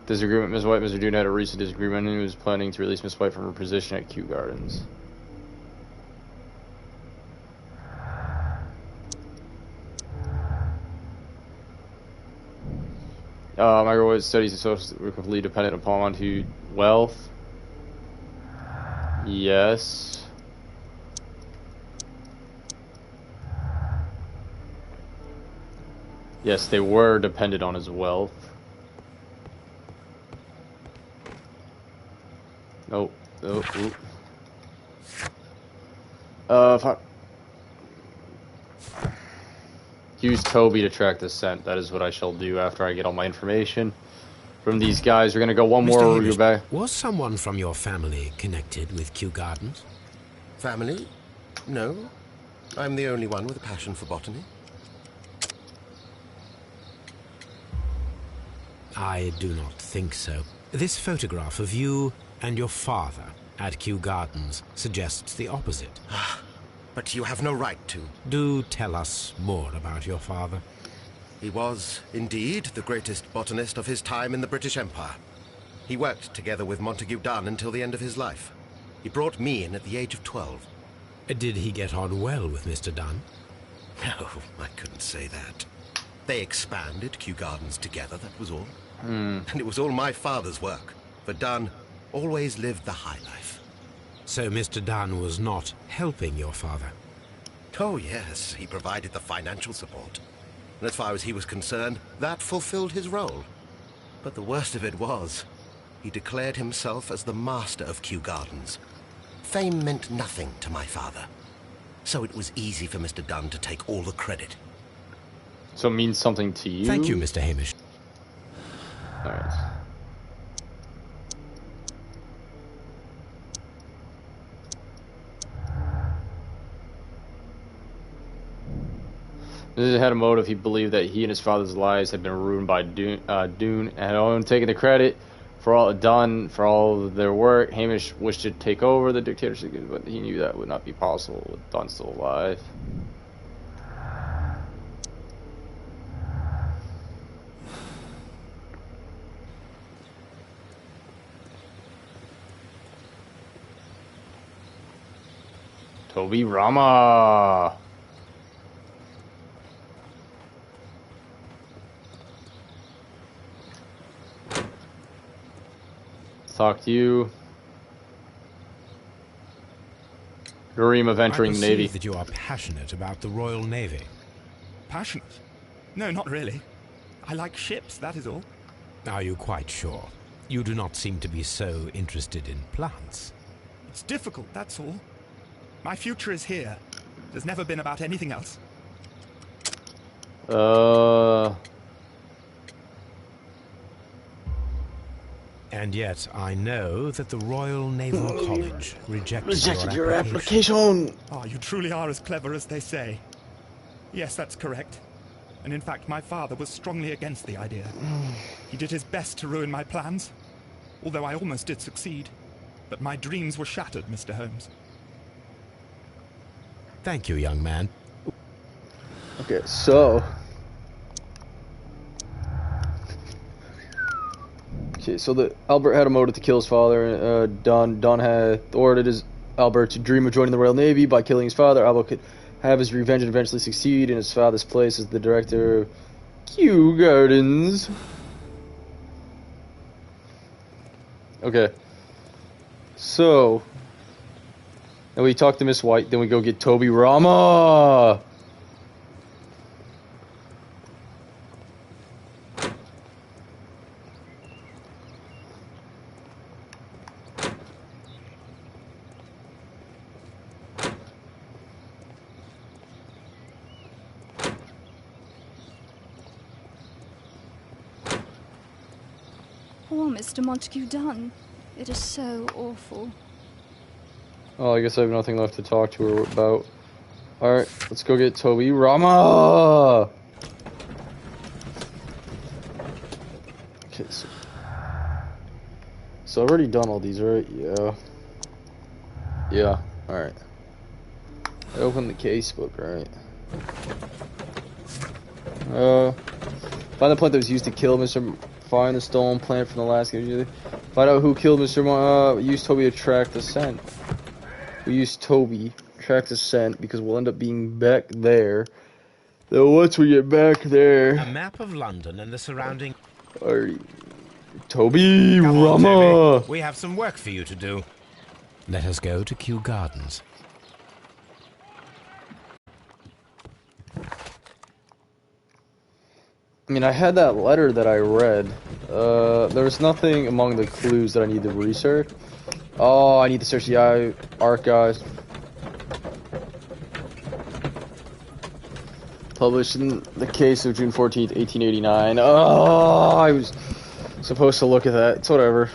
Disagreement, Miss White. Mr. Dune had a recent disagreement and he was planning to release Miss White from her position at Kew Gardens. Margaret White studies associatively dependent upon to wealth. Yes. Yes, they were dependent on his wealth. Nope. Nope. Fuck. Use Toby to track the scent. That is what I shall do after I get all my information from these guys. We're gonna go one more. We'll go back. Was someone from your family connected with Kew Gardens? Family? No. I'm the only one with a passion for botany. I do not think so. This photograph of you and your father at Kew Gardens suggests the opposite. But you have no right to. Do tell us more about your father. He was, indeed, the greatest botanist of his time in the British Empire. He worked together with Montague Dunn until the end of his life. He brought me in at the age of 12. Did he get on well with Mr. Dunn? No, I couldn't say that. They expanded Kew Gardens together, that was all. And it was all my father's work. For Dunn always lived the high life. So Mr. Dunn was not helping your father? Oh, yes, he provided the financial support. And as far as he was concerned, that fulfilled his role. But the worst of it was, he declared himself as the master of Kew Gardens. Fame meant nothing to my father. So it was easy for Mr. Dunn to take all the credit. So it means something to you? Thank you, Mr. Hamish. Alright. This had a motive. He believed that he and his father's lives had been ruined by Dune and had only taken the credit for all done for all of their work. Hamish wished to take over the dictatorship, but he knew that would not be possible with Dunn still alive. Toby Rama. Talk to you. Dream of entering the Navy. I perceive that you are passionate about the Royal Navy. Passionate? No, not really. I like ships, that is all. Are you quite sure? You do not seem to be so interested in plants. It's difficult, that's all. My future is here. There's never been about anything else. And yet I know that the Royal Naval College rejected your application. Oh, you truly are as clever as they say. Yes, that's correct. And in fact, my father was strongly against the idea. He did his best to ruin my plans, although I almost did succeed. But my dreams were shattered, Mr. Holmes. Thank you, young man. Okay, so... Okay, so Albert had a motive to kill his father. Don had thwarted Albert to dream of joining the Royal Navy by killing his father. Albert could have his revenge and eventually succeed in his father's place as the director of Kew Gardens. Okay. So, then we talk to Miss White, then we go get Toby Rama. Poor Mr. Montague Dunn. It is so awful. Oh, I guess I have nothing left to talk to her about. Alright, let's go get Toby Rama! Okay, so I've already done all these, right? Yeah. Yeah, alright. I opened the casebook, right? Find the plant that was used to kill Mr. Find the stolen plant from the last game. Find out who killed Mr. Use Toby to track the scent. We use Toby to track the scent because we'll end up being back there. Then once we get back there... A map of London and the surrounding... Toby Come on, Rama! Toby. We have some work for you to do. Let us go to Kew Gardens. I mean, I had that letter that I read. There was nothing among the clues that I need to research. Oh, I need to search the archives. Published in the case of June 14th, 1889. Oh, I was supposed to look at that. It's whatever.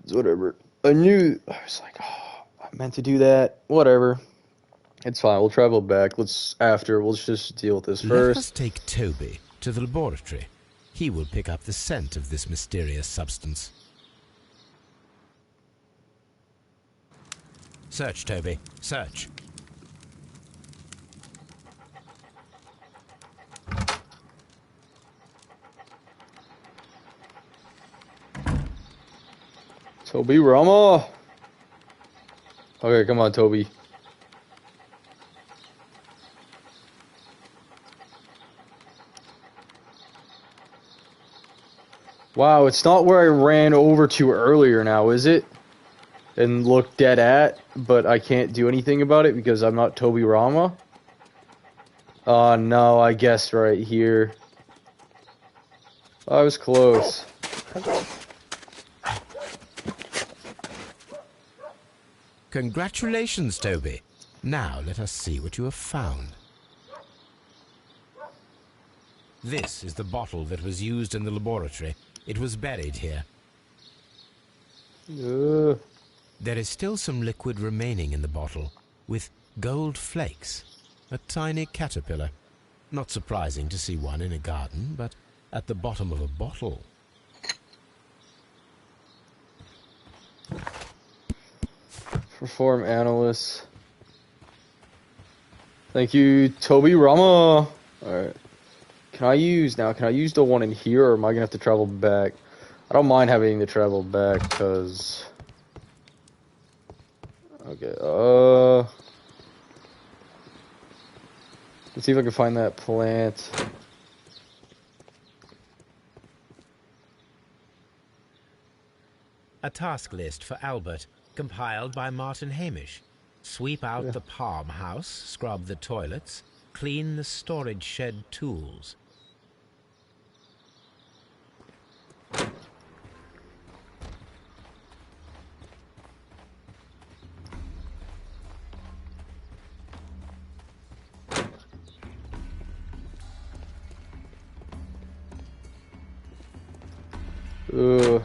It's whatever. I was like, oh, I meant to do that. Whatever. It's fine. We'll travel back. We'll just deal with this first. Let us take Toby to the laboratory. He will pick up the scent of this mysterious substance. Search, Toby. Search. Toby Rama. Okay, come on, Toby. Wow, it's not where I ran over to earlier now, is it? And looked dead at, but I can't do anything about it because I'm not Toby Rama? Oh no, I guessed right here. I was close. Congratulations, Toby. Now let us see what you have found. This is the bottle that was used in the laboratory. It was buried here. There is still some liquid remaining in the bottle, with gold flakes. A tiny caterpillar. Not surprising to see one in a garden, but at the bottom of a bottle. Perform analyst. Thank you, Toby Rama. Alright. Can I use the one in here, or am I gonna have to travel back? I don't mind having to travel back, because... Okay, let's see if I can find that plant. A task list for Albert, compiled by Martin Hamish. Sweep out the palm house, scrub the toilets, clean the storage shed tools. Ugh.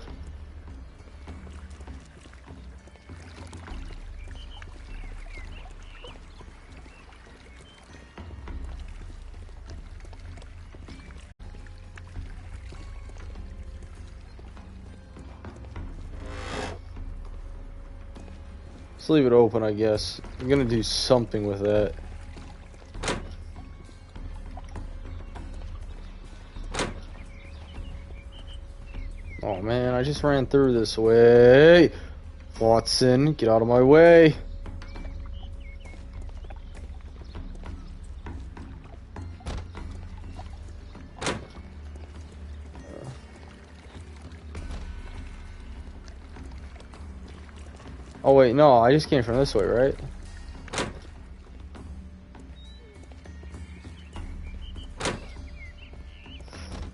Let's leave it open, I guess. I'm gonna do something with that. Oh man, I just ran through this way. Watson, get out of my way. Oh wait, no, I just came from this way, right?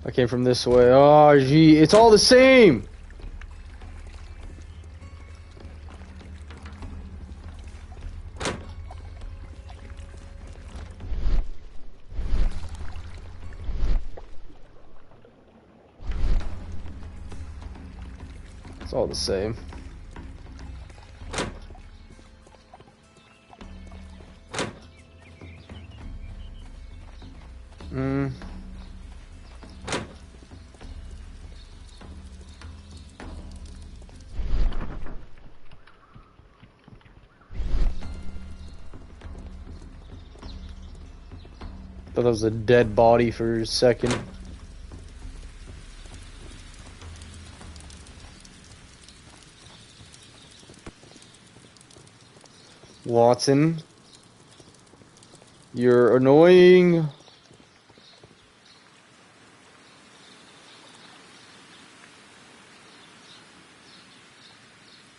I came from this way. Oh, gee, it's all the same! It's all the same. Thought that was a dead body for a second. Watson, you're annoying.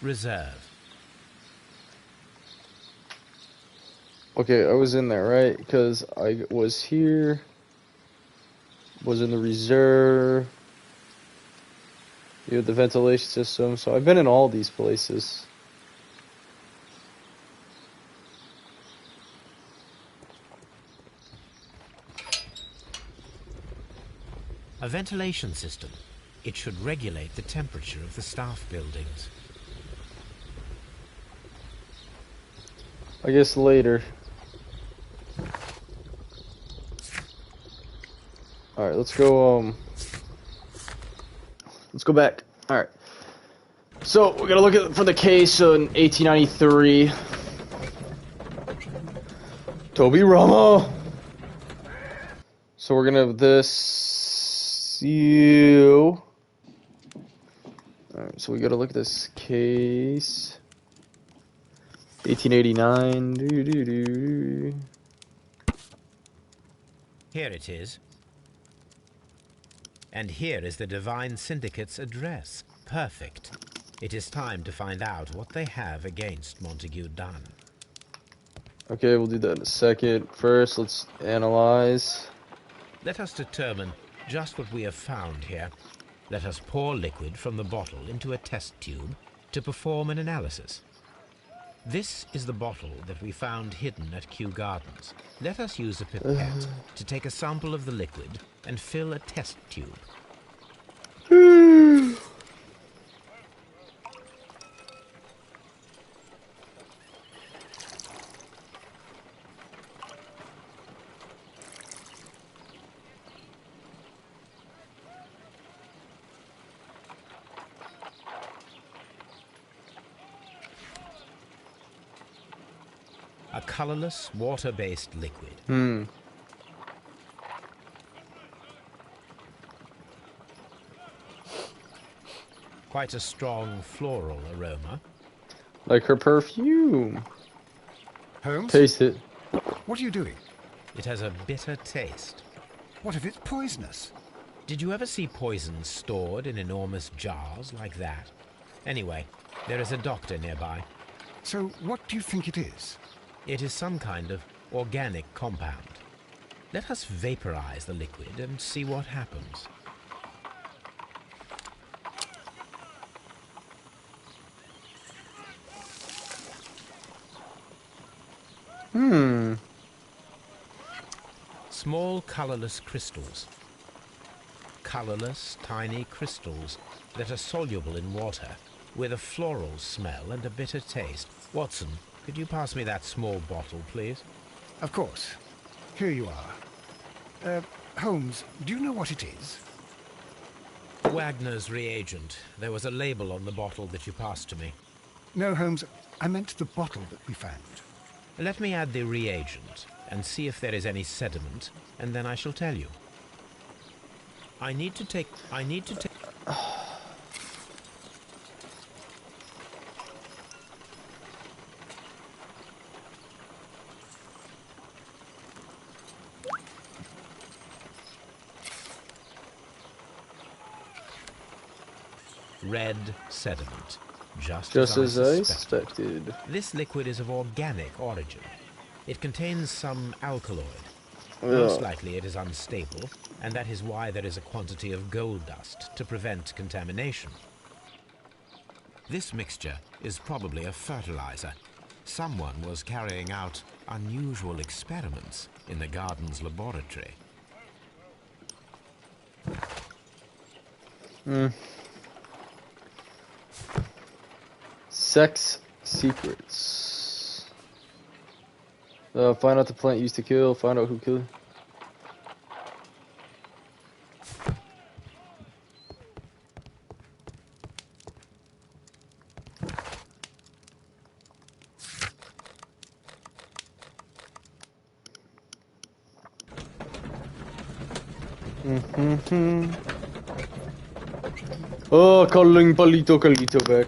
Reserve. Okay, I was in there, right? Because I was here, was in the reserve, you had the ventilation system, so I've been in all these places. A ventilation system. It should regulate the temperature of the staff buildings. I guess later. Alright, let's go back. Alright. So, we're gonna look for the case in 1893. Toby Rama! So we're gonna have this... you. Alright, so we gotta look at this case. 1889. Doo-doo-doo. Here it is. And here is the Divine Syndicate's address. Perfect. It is time to find out what they have against Montague Dunn. Okay, we'll do that in a second. First, let's analyze. Let us determine just what we have found here. Let us pour liquid from the bottle into a test tube to perform an analysis. This is the bottle that we found hidden at Kew Gardens. Let us use a pipette to take a sample of the liquid and fill a test tube. A colorless, water-based liquid. quite a strong floral aroma. Like her perfume. Holmes, Taste it. what are you doing? It has a bitter taste. What if it's poisonous? Did you ever see poison stored in enormous jars like that? Anyway, there is a doctor nearby. So what do you think it is? It is some kind of organic compound. Let us vaporize the liquid and see what happens. Small colorless crystals. Colorless, tiny crystals that are soluble in water, with a floral smell and a bitter taste. Watson, could you pass me that small bottle, please? Of course. Here you are. Holmes, do you know what it is? Wagner's reagent. There was a label on the bottle that you passed to me. No, Holmes, I meant the bottle that we found. Let me add the reagent and see if there is any sediment, and then I shall tell you. I need to take... Red sediment. Just As I suspected. suspected. This liquid is of organic origin. It contains some alkaloid. Ugh. Most likely it is unstable, and that is why there is a quantity of gold dust to prevent contamination. This mixture is probably a fertilizer. Someone was carrying out unusual experiments in the garden's laboratory. Sex secrets. Find out the plant used to kill. Find out who killed. Oh, calling Palito back.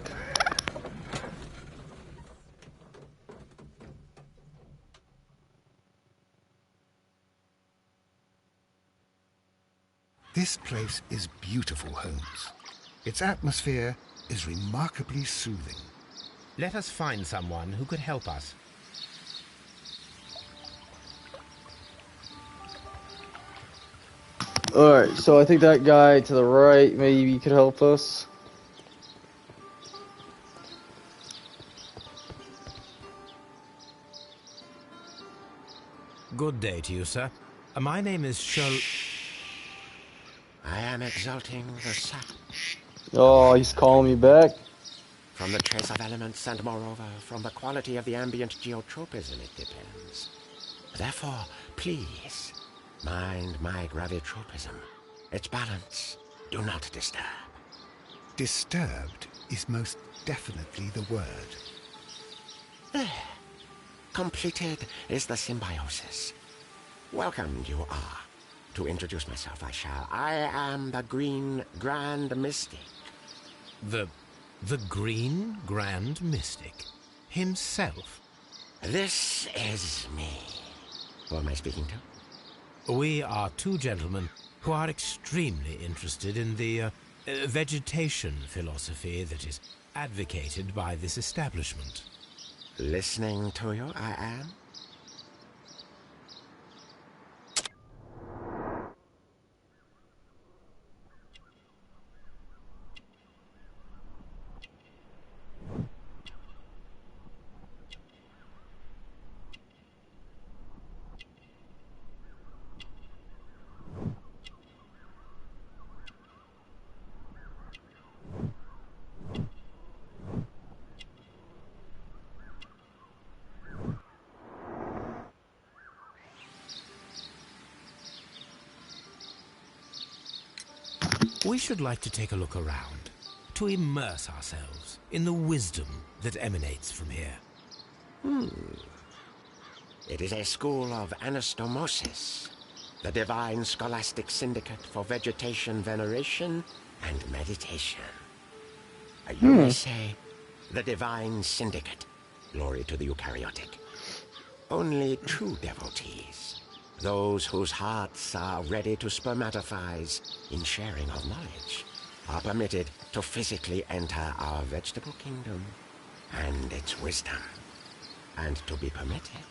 This place is beautiful, Holmes. Its atmosphere is remarkably soothing. Let us find someone who could help us. Alright, so I think that guy to the right maybe could help us. Good day to you, sir. My name is Sherlock. I am exalting the sap Oh, he's calling me back. from the trace of elements, and moreover, from the quality of the ambient geotropism it depends. Therefore, please, mind my gravitropism. Its balance, do not disturb. Disturbed is most definitely the word. There. Completed is the symbiosis. Welcomed you are. To introduce myself, I am the Green Grand Mystic. The Green Grand Mystic himself. This is me. Who am I speaking to? We are two gentlemen who are extremely interested in the vegetation philosophy that is advocated by this establishment. Listening to you, I am. We should like to take a look around, to immerse ourselves in the wisdom that emanates from here. It is a school of anastomosis, the divine scholastic syndicate for vegetation veneration and meditation. You may say, the Divine Syndicate. Glory to the eukaryotic. Only true devotees, those whose hearts are ready to spermatophize in sharing of knowledge, are permitted to physically enter our vegetable kingdom and its wisdom. And to be permitted,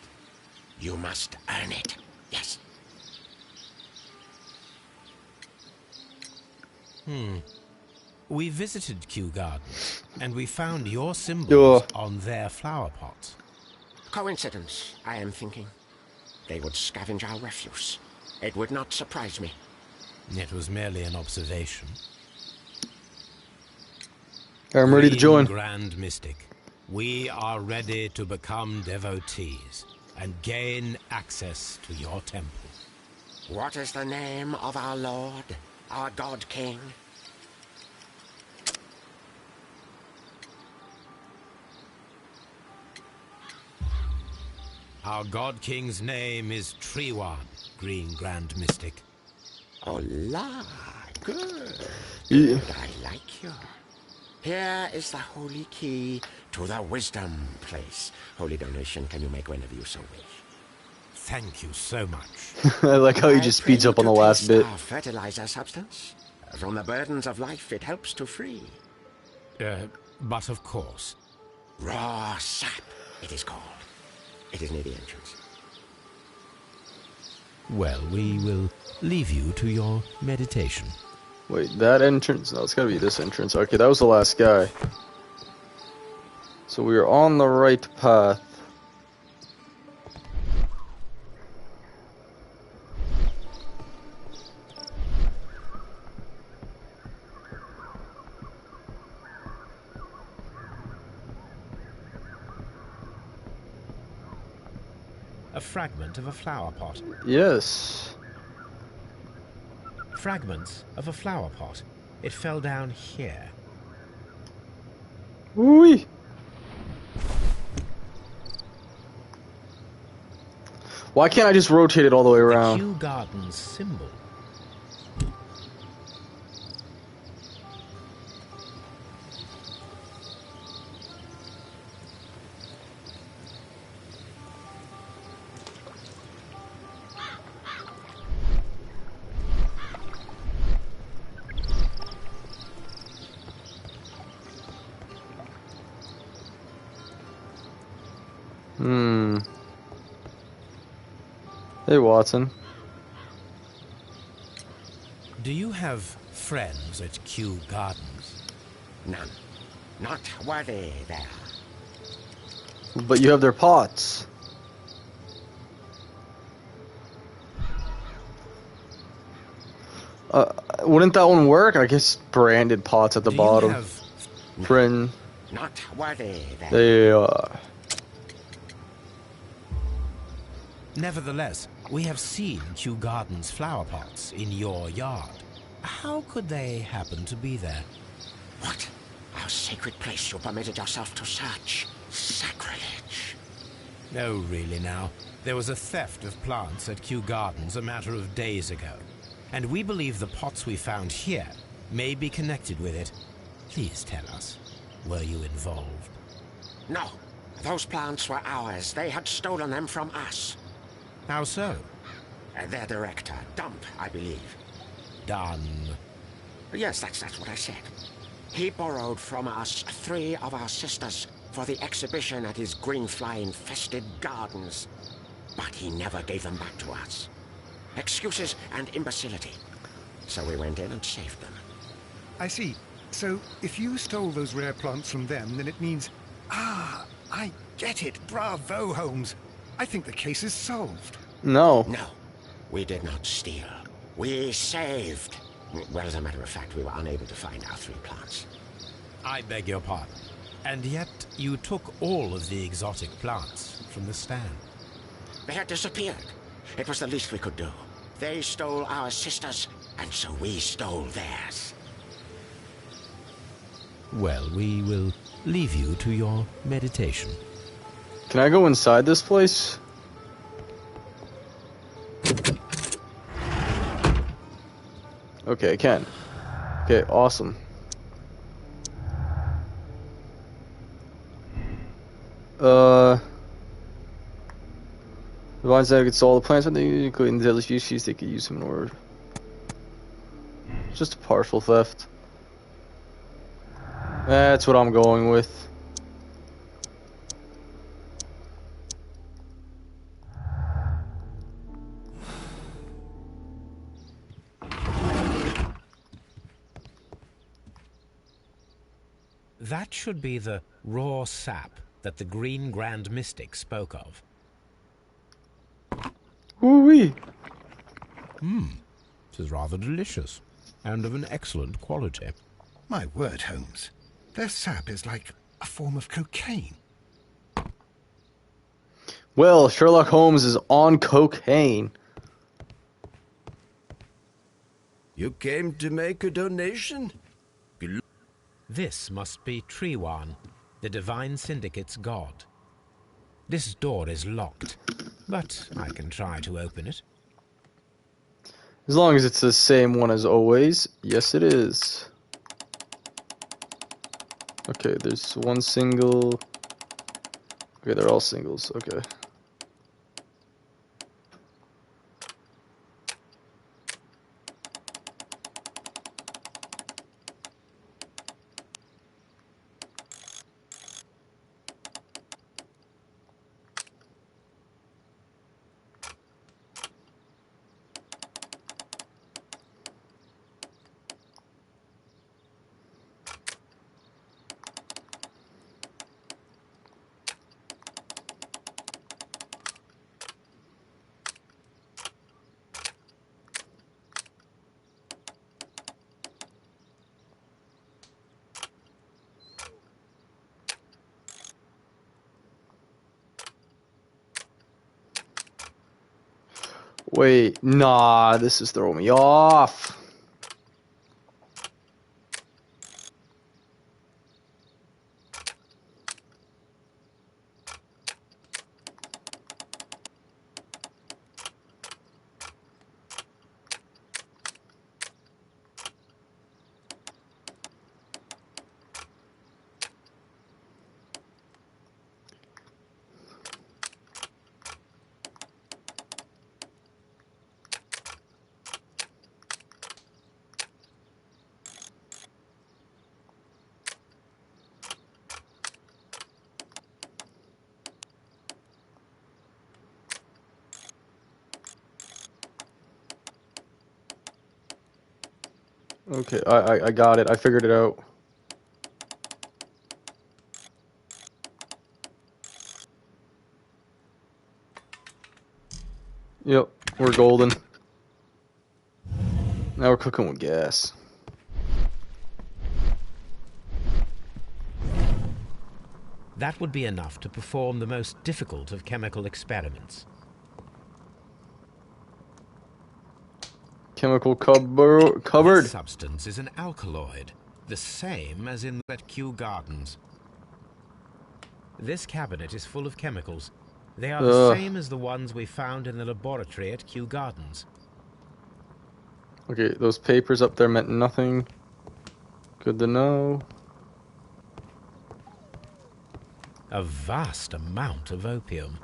you must earn it. Yes. We visited Kew Gardens, and we found your symbols Yeah. on their flower pots. Coincidence, I am thinking. They would scavenge our refuse. It would not surprise me. It was merely an observation. I'm ready to Green join. Grand Mystic, we are ready to become devotees and gain access to your temple. What is the name of our Lord, our God King? Our God King's name is Treewan, Green Grand Mystic. Oh, la, good. Yeah. I like you. Here is the holy key to the wisdom place. Holy donation can you make whenever you so wish. Thank you so much. I like how he I just pray speeds you up on to the last taste bit. our fertilizer substance. From the burdens of life it helps to free. But of course. Raw sap, it is called. It is near the entrance. Well, we will leave you to your meditation. Wait, that entrance? No, it's gotta be this entrance. Okay, that was the last guy. So we are on the right path. A fragment of a flower pot. Yes. Fragments of a flower pot. It fell down here. Whee! Why can't I just rotate it all the way The around? Kew Gardens symbol. Hey, Watson. Do you have friends at Kew Gardens? None. Not worthy there. But you have their pots. Wouldn't that one work? I guess branded pots at the Do bottom. you have... Friend. Not worthy there. They are. Nevertheless, we have seen Kew Gardens flower pots in your yard. How could they happen to be there? What? Our sacred place you permitted yourself to search. Sacrilege. No, really now. There was a theft of plants at Kew Gardens a matter of days ago. And we believe the pots we found here may be connected with it. Please tell us, were you involved? No. Those plants were ours. They had stolen them from us. How so? Their director, Dump, I believe. Done. Yes, that's what I said. He borrowed from us 3 of our sisters for the exhibition at his greenfly-infested gardens. But he never gave them back to us. Excuses and imbecility. So we went in and saved them. I see. So, if you stole those rare plants from them, then it means... Ah, I get it. Bravo, Holmes. I think the case is solved. No. No, we did not steal. We saved. Well, as a matter of fact, we were unable to find our 3 plants. I beg your pardon. And yet you took all of the exotic plants from the stand. They had disappeared. It was the least we could do. They stole our sisters, and so we stole theirs. Well, we will leave you to your meditation. Can I go inside this place? Okay, I can. Okay, awesome. The vines that gets all the plants, including the deadly species, they could use them in order. Just a partial theft. That's what I'm going with. That should be the raw sap that the Green Grand Mystic spoke of. Woo-wee. This is rather delicious, and of an excellent quality. My word, Holmes. Their sap is like a form of cocaine. Well, Sherlock Holmes is on cocaine. You came to make a donation? This must be Trewan, the Divine Syndicate's god. This door is locked, but I can try to open it. As long as it's the same one as always. Yes, it is. Okay, there's one single. Okay, they're all singles. Okay. Wait, nah, this is throwing me off. Okay, I got it. I figured it out. Yep, we're golden. Now we're cooking with gas. That would be enough to perform the most difficult of chemical experiments. Chemical cupboard. This substance is an alkaloid, the same as in at Kew Gardens. This cabinet is full of chemicals. They are the same as the ones we found in the laboratory at Kew Gardens. Okay, those papers up there meant nothing. Good to know. A vast amount of opium.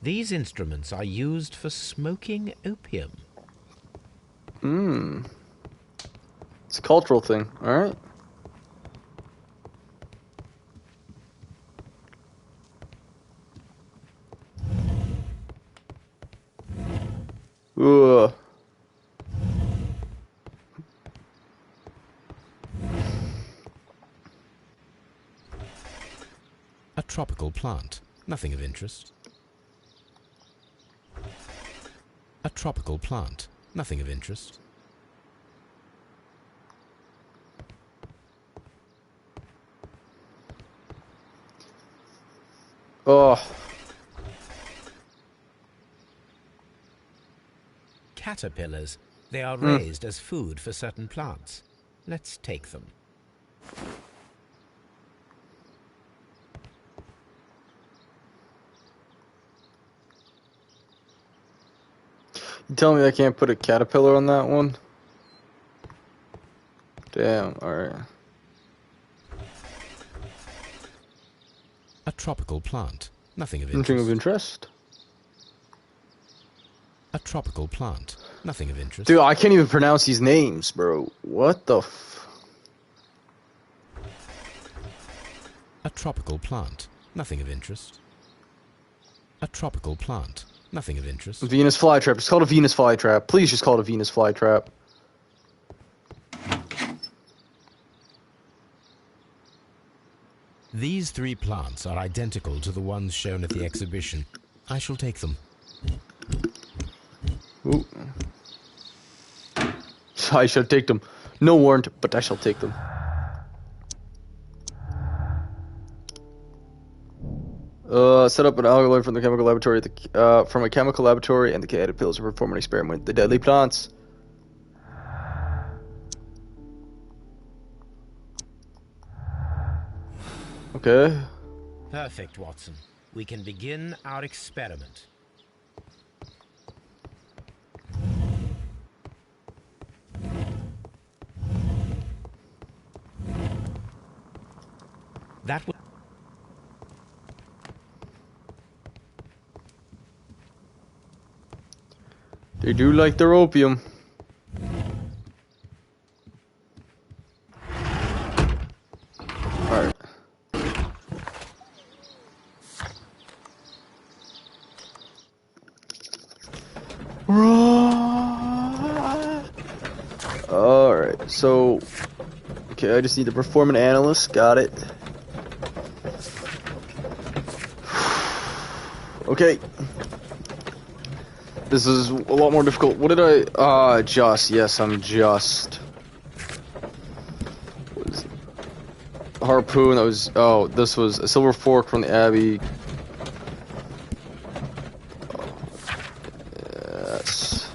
These instruments are used for smoking opium. It's a cultural thing, alright? Ugh. A tropical plant, nothing of interest. A tropical plant, nothing of interest. Oh. Caterpillars. They are raised as food for certain plants. Let's take them. You tell me I can't put a caterpillar on that one? Damn, alright. A tropical plant. Nothing of Nothing interest. of interest. A tropical plant. Nothing of interest. Dude, I can't even pronounce these names, bro. What the f... A tropical plant. Nothing of interest. A tropical plant. Nothing of interest. Venus flytrap. It's called a Venus flytrap. Please just call it a Venus flytrap. These 3 plants are identical to the ones shown at the exhibition. I shall take them. Ooh. I shall take them. No warrant, but I shall take them. Set up an alkaloid from the chemical laboratory. From a chemical laboratory, and the caterpillars will perform an experiment with the deadly plants. Okay. Perfect, Watson. We can begin our experiment. That will... They do like their opium. Alright. Alright, so... Okay, I just need to perform an analyst. Got it. Okay. This is a lot more difficult. What did I... adjust. Yes, I'm just... What is it? Harpoon, that was... Oh, this was a silver fork from the Abbey. Yes.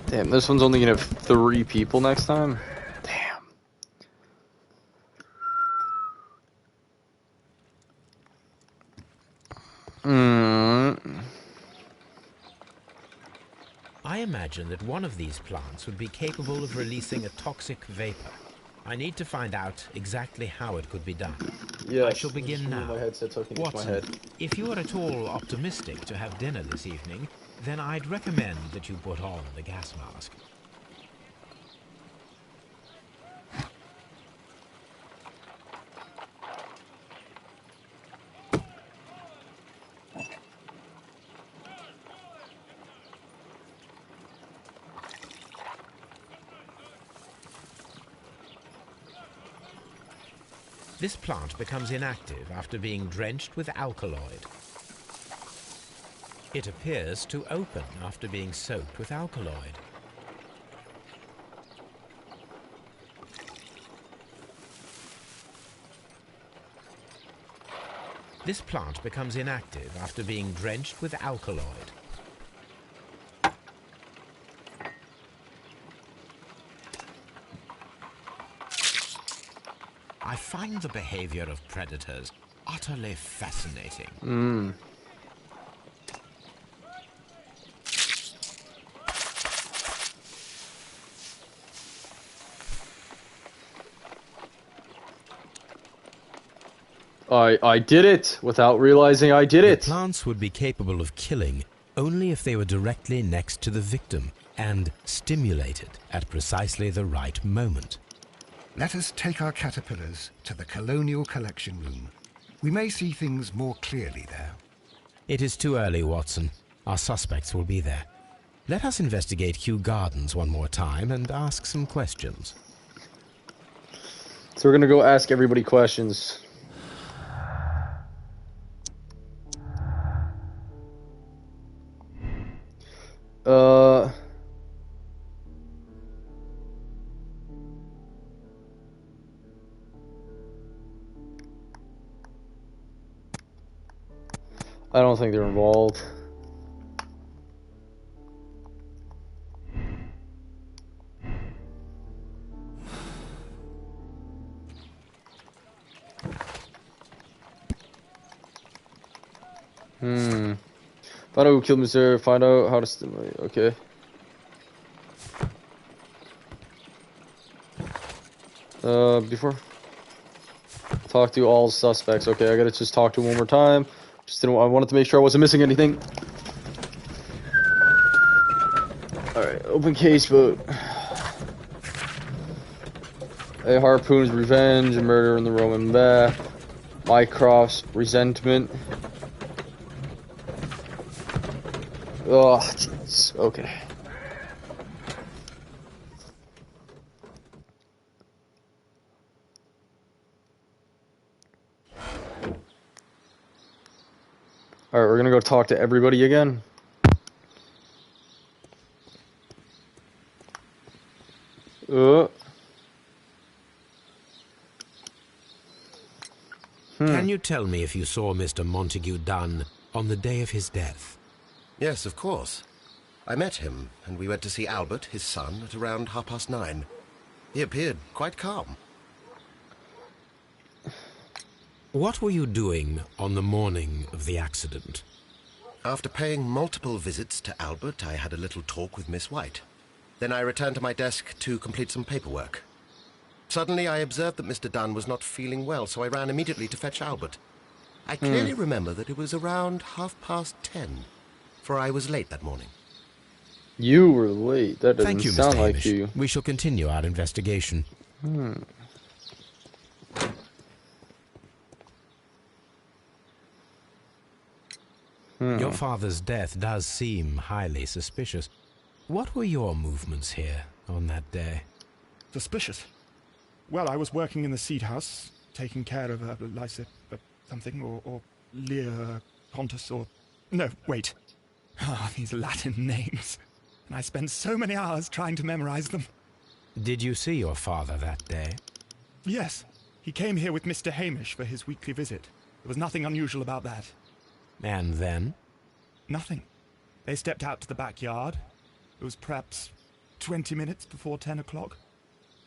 Damn, this one's only gonna have 3 people next time? Damn. I imagine that one of these plants would be capable of releasing a toxic vapor. I need to find out exactly how it could be done. Yeah, I shall begin now. My headset so I can use my Watson, head. if you are at all optimistic to have dinner this evening, then I'd recommend that you put on the gas mask. This plant becomes inactive after being drenched with alkaloid. It appears to open after being soaked with alkaloid. This plant becomes inactive after being drenched with alkaloid. I find the behavior of predators utterly fascinating. I did it without realizing I did it. The plants would be capable of killing only if they were directly next to the victim and stimulated at precisely the right moment. Let us take our caterpillars to the Colonial Collection Room. We may see things more clearly there. It is too early, Watson. Our suspects will be there. Let us investigate Kew Gardens one more time and ask some questions. So we're gonna go ask everybody questions. I don't think they're involved. Find out who killed Mr. Find out how to stimulate. Okay. Before talk to all suspects. Okay, I gotta just talk to him one more time. Just didn't. I wanted to make sure I wasn't missing anything. All right, open case vote. A Harpoon's revenge, murder in the Roman bath. Mycroft's resentment. Oh, jeez. Okay. Alright, we're gonna go talk to everybody again. Can you tell me if you saw Mr. Montague Dunn on the day of his death? Yes, of course. I met him, and we went to see Albert, his son, at around 9:30. He appeared quite calm. What were you doing on the morning of the accident? After paying multiple visits to Albert, I had a little talk with Miss White. Then I returned to my desk to complete some paperwork. Suddenly I observed that Mr. Dunn was not feeling well, so I ran immediately to fetch Albert. I clearly remember that it was around 10:30, for I was late that morning. You were late. That doesn't Thank you, sound Mr. like Hamish. you. We shall continue our investigation. Your father's death does seem highly suspicious. What were your movements here on that day? Suspicious? Well, I was working in the seed house, taking care of something, or Lear Pontus, or... No, wait. Ah, these Latin names. And I spent so many hours trying to memorize them. Did you see your father that day? Yes. He came here with Mr. Hamish for his weekly visit. There was nothing unusual about that. And then? Nothing. They stepped out to the backyard. It was perhaps 20 minutes before 10 o'clock.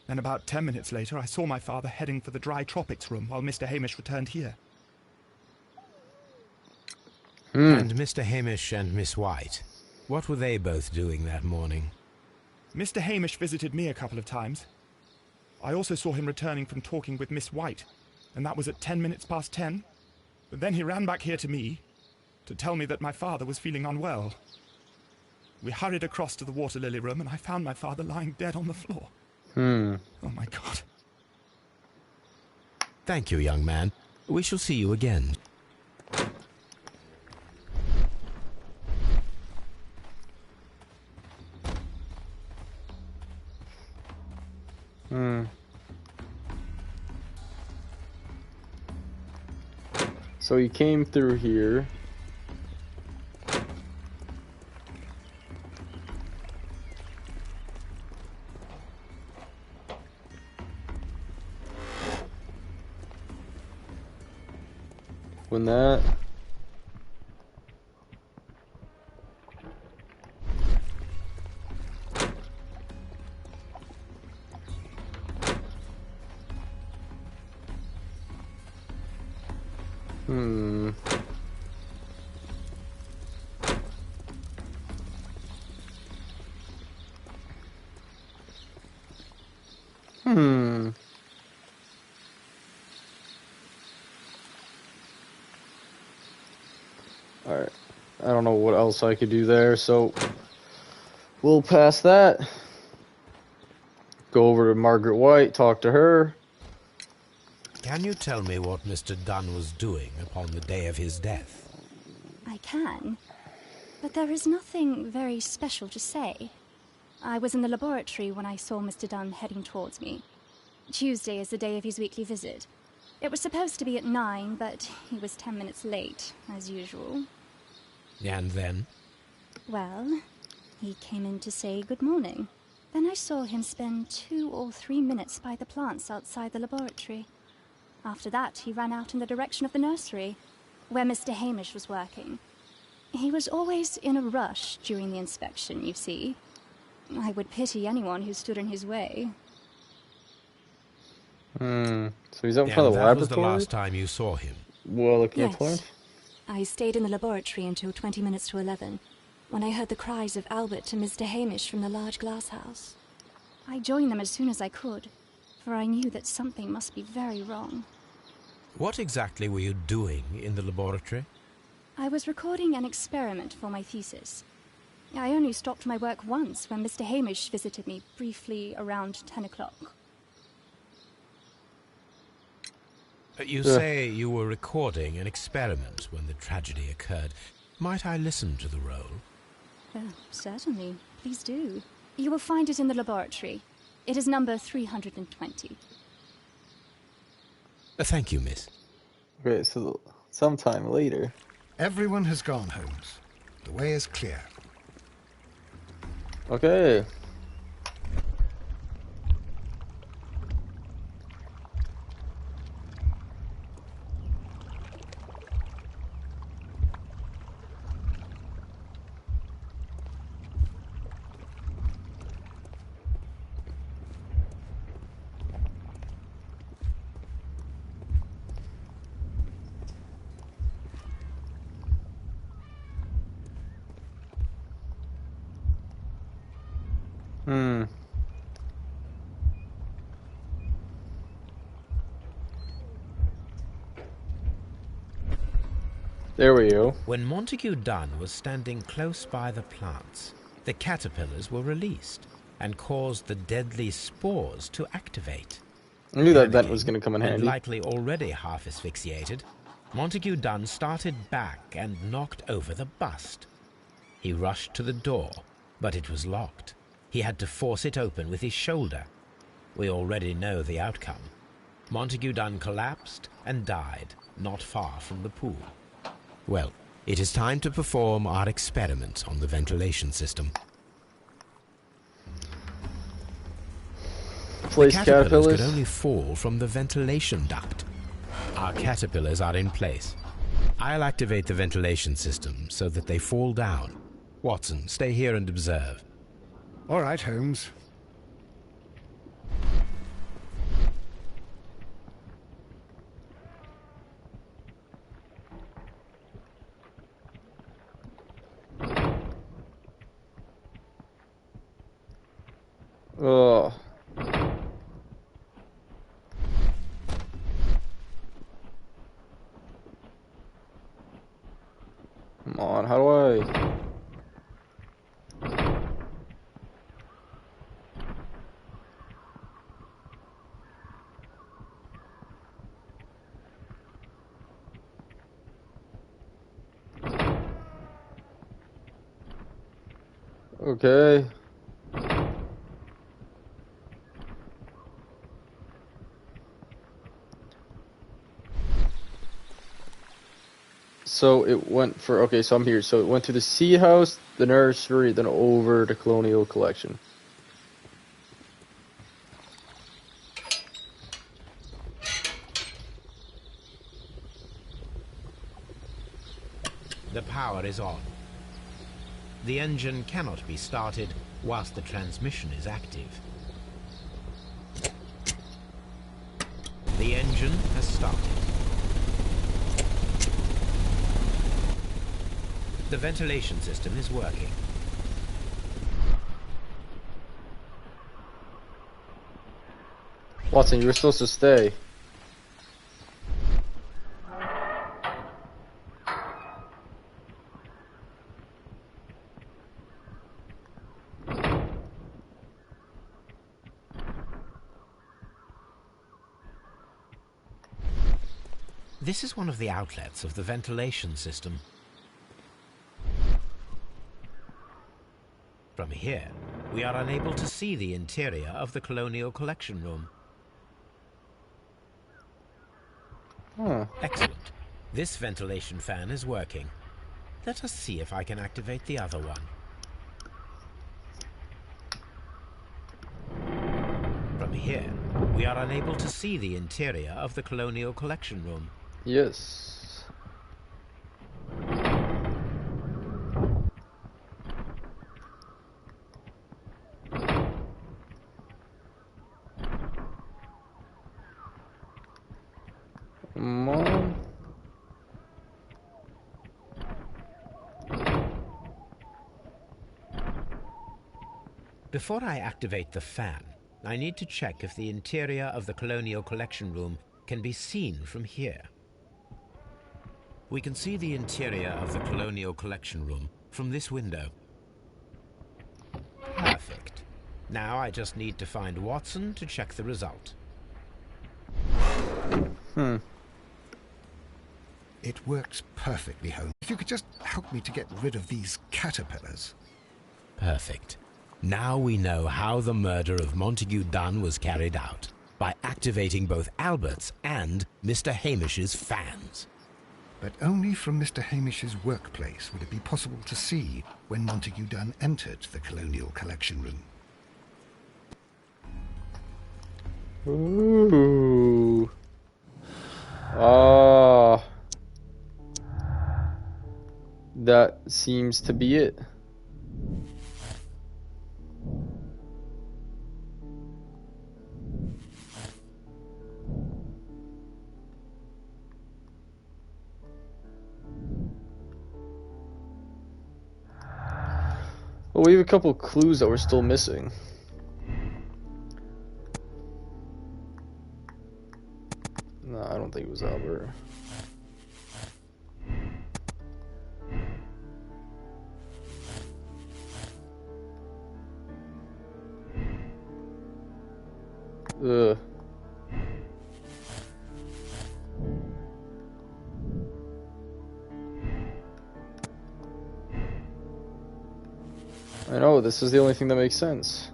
Then about 10 minutes later, I saw my father heading for the dry tropics room while Mr. Hamish returned here. And Mr. Hamish and Miss White, what were they both doing that morning? Mr. Hamish visited me a couple of times. I also saw him returning from talking with Miss White, and that was at 10 minutes past 10. But then he ran back here to me to tell me that my father was feeling unwell. We hurried across to the water lily room, and I found my father lying dead on the floor. Oh, my God. Thank you, young man. We shall see you again. So he came through here. When that... Alright. I don't know what else I could do there, so we'll pass that. Go over to Margaret White, talk to her. Can you tell me what Mr. Dunn was doing upon the day of his death? I can, but there is nothing very special to say. I was in the laboratory when I saw Mr. Dunn heading towards me. Tuesday is the day of his weekly visit. It was supposed to be at 9, but he was 10 minutes late, as usual. And then? Well, he came in to say good morning. Then I saw him spend 2 or 3 minutes by the plants outside the laboratory. After that, he ran out in the direction of the nursery, where Mr. Hamish was working. He was always in a rush during the inspection, you see. I would pity anyone who stood in his way. So he's out in front of the laboratory? That was the last time you saw him? Well, looking at Yes. plants? I stayed in the laboratory until 20 minutes to 11, when I heard the cries of Albert and Mr. Hamish from the large glass house. I joined them as soon as I could, for I knew that something must be very wrong. What exactly were you doing in the laboratory? I was recording an experiment for my thesis. I only stopped my work once when Mr. Hamish visited me briefly around 10 o'clock. You say you were recording an experiment when the tragedy occurred. Might I listen to the roll? Certainly. Please do. You will find it in the laboratory. It is number 320. Thank you, miss. Okay, so sometime later. Everyone has gone, Holmes. The way is clear. Okay. There we go. When Montague Dunn was standing close by the plants, the caterpillars were released and caused the deadly spores to activate. I knew that vent was going to come in And handy. likely already half asphyxiated, Montague Dunn started back and knocked over the bust. He rushed to the door, but it was locked. He had to force it open with his shoulder. We already know the outcome. Montague Dunn collapsed and died not far from the pool. Well, it is time to perform our experiment on the ventilation system. Place The caterpillars caterpillars. could only fall from the ventilation duct. Our caterpillars are in place. I'll activate the ventilation system so that they fall down. Watson, stay here and observe. All right, Holmes. Oh. Come on, how do I... Okay. So it went for, okay, so I'm here. So it went through the Sea House, the nursery, then over to Colonial Collection. The power is on. The engine cannot be started whilst the transmission is active. The engine has started. The ventilation system is working. Watson, you were supposed to stay. This is one of the outlets of the ventilation system. From here, we are unable to see the interior of the Colonial Collection Room. Huh. Excellent. This ventilation fan is working. Let us see if I can activate the other one. From here, we are unable to see the interior of the Colonial Collection Room. Yes. Come on. Before I activate the fan, I need to check if the interior of the Colonial Collection Room can be seen from here. We can see the interior of the Colonial Collection Room from this window. Perfect. Now I just need to find Watson to check the result. It works perfectly, Holmes. If you could just help me to get rid of these caterpillars. Perfect. Now we know how the murder of Montague Dunn was carried out, by activating both Albert's and Mr. Hamish's fans. But only from Mr. Hamish's workplace would it be possible to see when Montague Dunn entered the Colonial Collection Room. Ooh. Ah. That seems to be it. Well, we have a couple clues that we're still missing. No, I don't think it was Albert. Ugh. I know, this is the only thing that makes sense.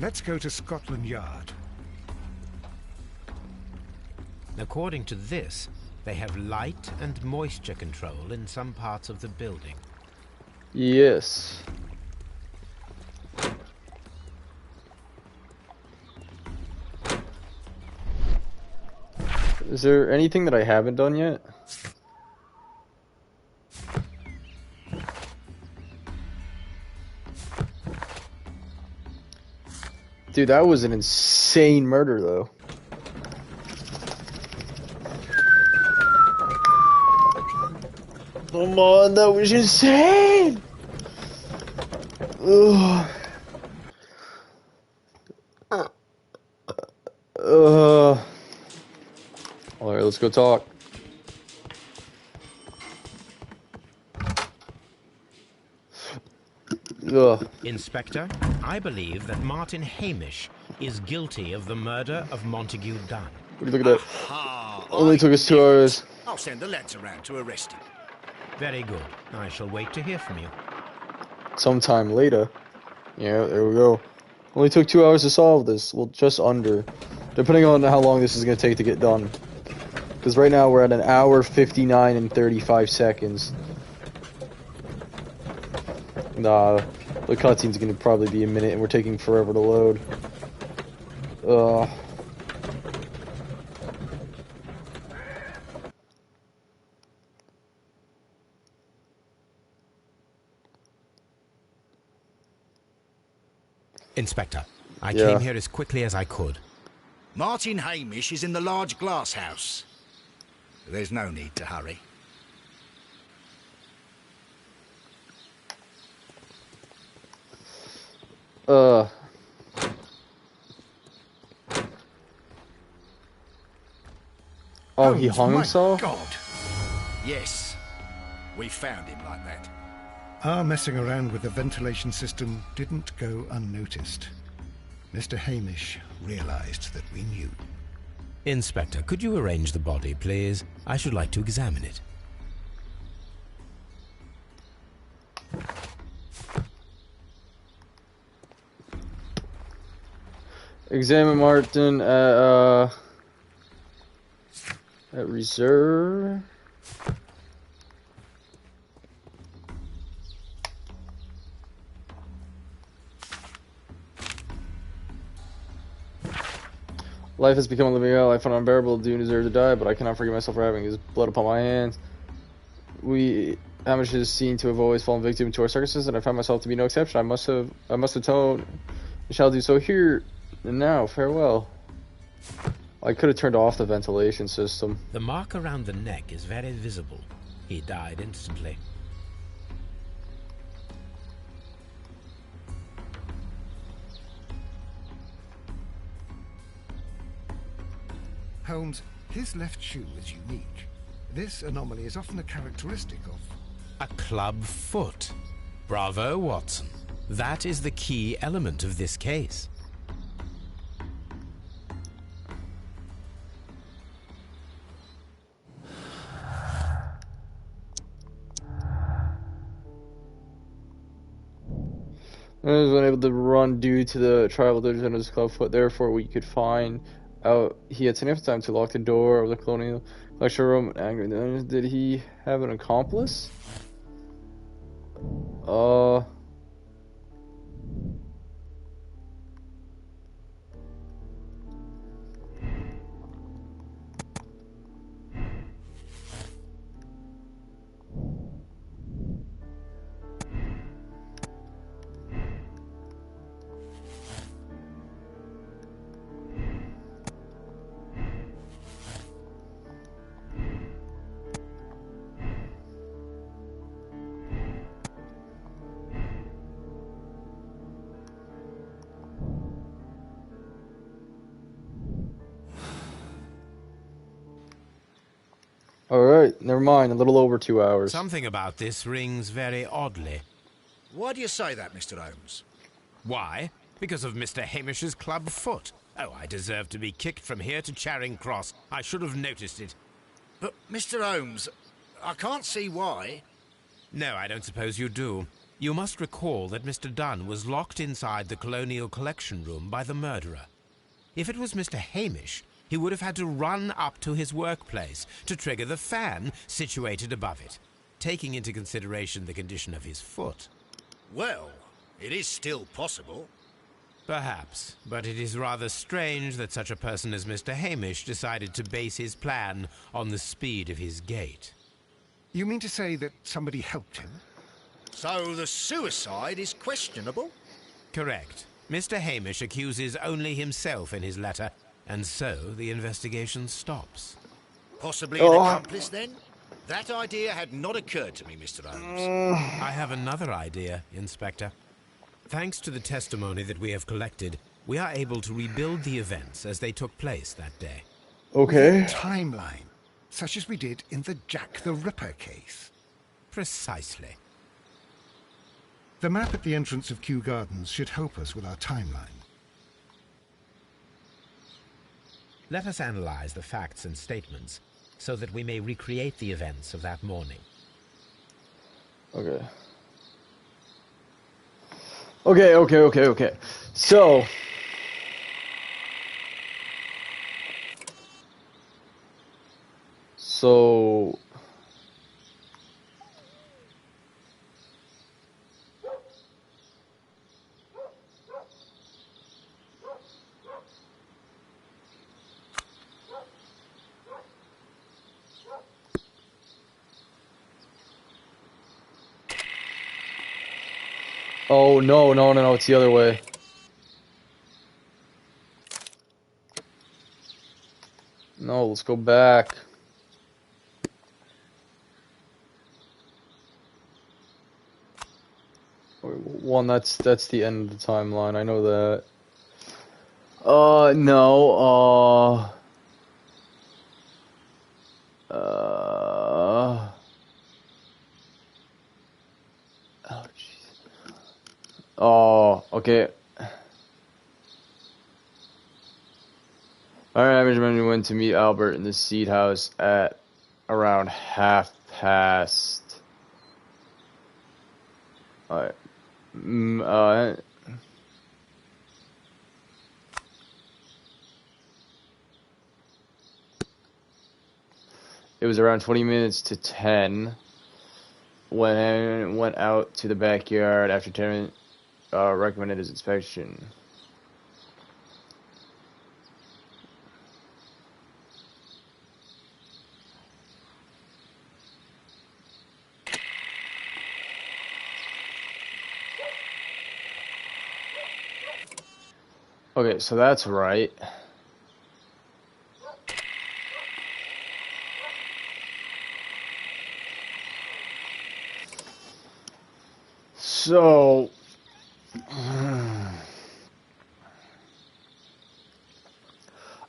Let's go to Scotland Yard. According to this, they have light and moisture control in some parts of the building. Yes. Is there anything that I haven't done yet? Dude, that was an insane murder, though. Come on, that was insane! Ugh. Alright, let's go talk. Ugh. Inspector, I believe that Martin Hamish is guilty of the murder of Montague Dunn. What do you look at that? Only took us 2 hours. I'll send the lads around to arrest him. Very good. I shall wait to hear from you. Sometime later. Yeah, there we go. Only took 2 hours to solve this. Well, just under. Depending on how long this is going to take to get done. Because right now we're at 1 hour, 59 and 35 seconds. Nah, the cutscene's going to probably be a minute and we're taking forever to load. Inspector, I Yeah. came here as quickly as I could. Martin Hamish is in the large glass house. There's no need to hurry. Oh, he Holmes, hung my himself? God! Yes, we found him like that. Our messing around with the ventilation system didn't go unnoticed. Mr. Hamish realized that we knew. Inspector, could you arrange the body, please? I should like to examine it. Examine Martin at reserve. Life has become a living hell. I find it unbearable. Dune deserves to die, but I cannot forgive myself for having his blood upon my hands. We amateurs seem to have always fallen victim to our circuses, and I find myself to be no exception. I must atone, and shall do so here and now. Farewell. I could have turned off the ventilation system. The mark around the neck is very visible. He died instantly. Holmes, his left shoe is unique. This anomaly is often a characteristic of... A club foot. Bravo, Watson. That is the key element of this case. I was unable to run due to the tribal division of his club foot. Therefore, we could find out he had enough time to lock the door of the colonial lecture room. Did he have an accomplice? Alright, never mind. A little over 2 hours. Something about this rings very oddly. Why do you say that, Mr. Holmes? Why? Because of Mr. Hamish's club foot. Oh, I deserve to be kicked from here to Charing Cross. I should have noticed it. But, Mr. Holmes, I can't see why. No, I don't suppose you do. You must recall that Mr. Dunn was locked inside the Colonial Collection Room by the murderer. If it was Mr. Hamish, he would have had to run up to his workplace to trigger the fan situated above it, taking into consideration the condition of his foot. Well, it is still possible. Perhaps, but it is rather strange that such a person as Mr. Hamish decided to base his plan on the speed of his gait. You mean to say that somebody helped him? So the suicide is questionable? Correct. Mr. Hamish accuses only himself in his letter, and so the investigation stops. Possibly an accomplice, then? That idea had not occurred to me, Mr. Holmes. I have another idea, Inspector. Thanks to the testimony that we have collected, we are able to rebuild the events as they took place that day. Okay. Timeline, such as we did in the Jack the Ripper case. Precisely. The map at the entrance of Kew Gardens should help us with our timeline. Let us analyze the facts and statements so that we may recreate the events of that morning. Okay. Okay. So... Oh, no, it's the other way. No, let's go back. One, that's the end of the timeline, I know that. No, oh, jeez. Oh, okay. Alright, Benjamin went to meet Albert in the Seed House at around past. Alright. It was around 20 minutes to 10 when I went out to the backyard after tenant recommended his inspection. Okay, so that's right. So,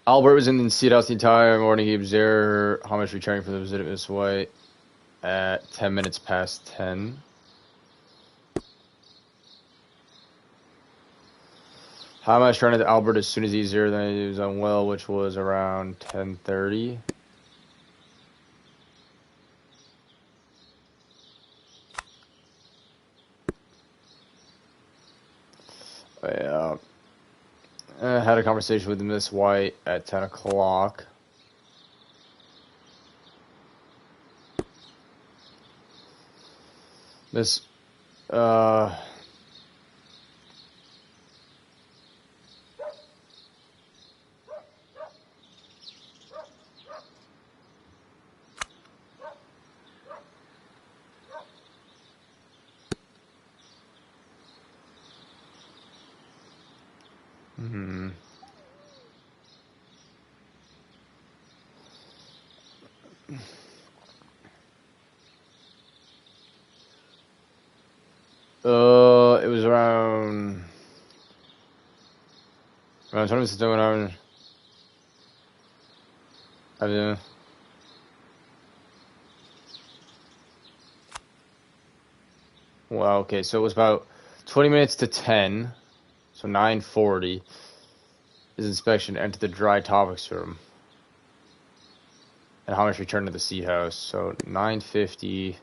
Albert was in the seat house the entire morning. He observed Hamish returning from the visit of Miss White at 10 minutes past 10. Hamish turned to Albert as soon as he observed that he was unwell, which was around 10:30. Yeah. Had a conversation with Miss White at 10 o'clock. Miss, uh... Hmm. It was around 20 minutes to an hour. Well, okay, so it was about 20 minutes to 10, so 9:40. His inspection entered the dry topics room. And Hamish returned to the seat house, so 9:50.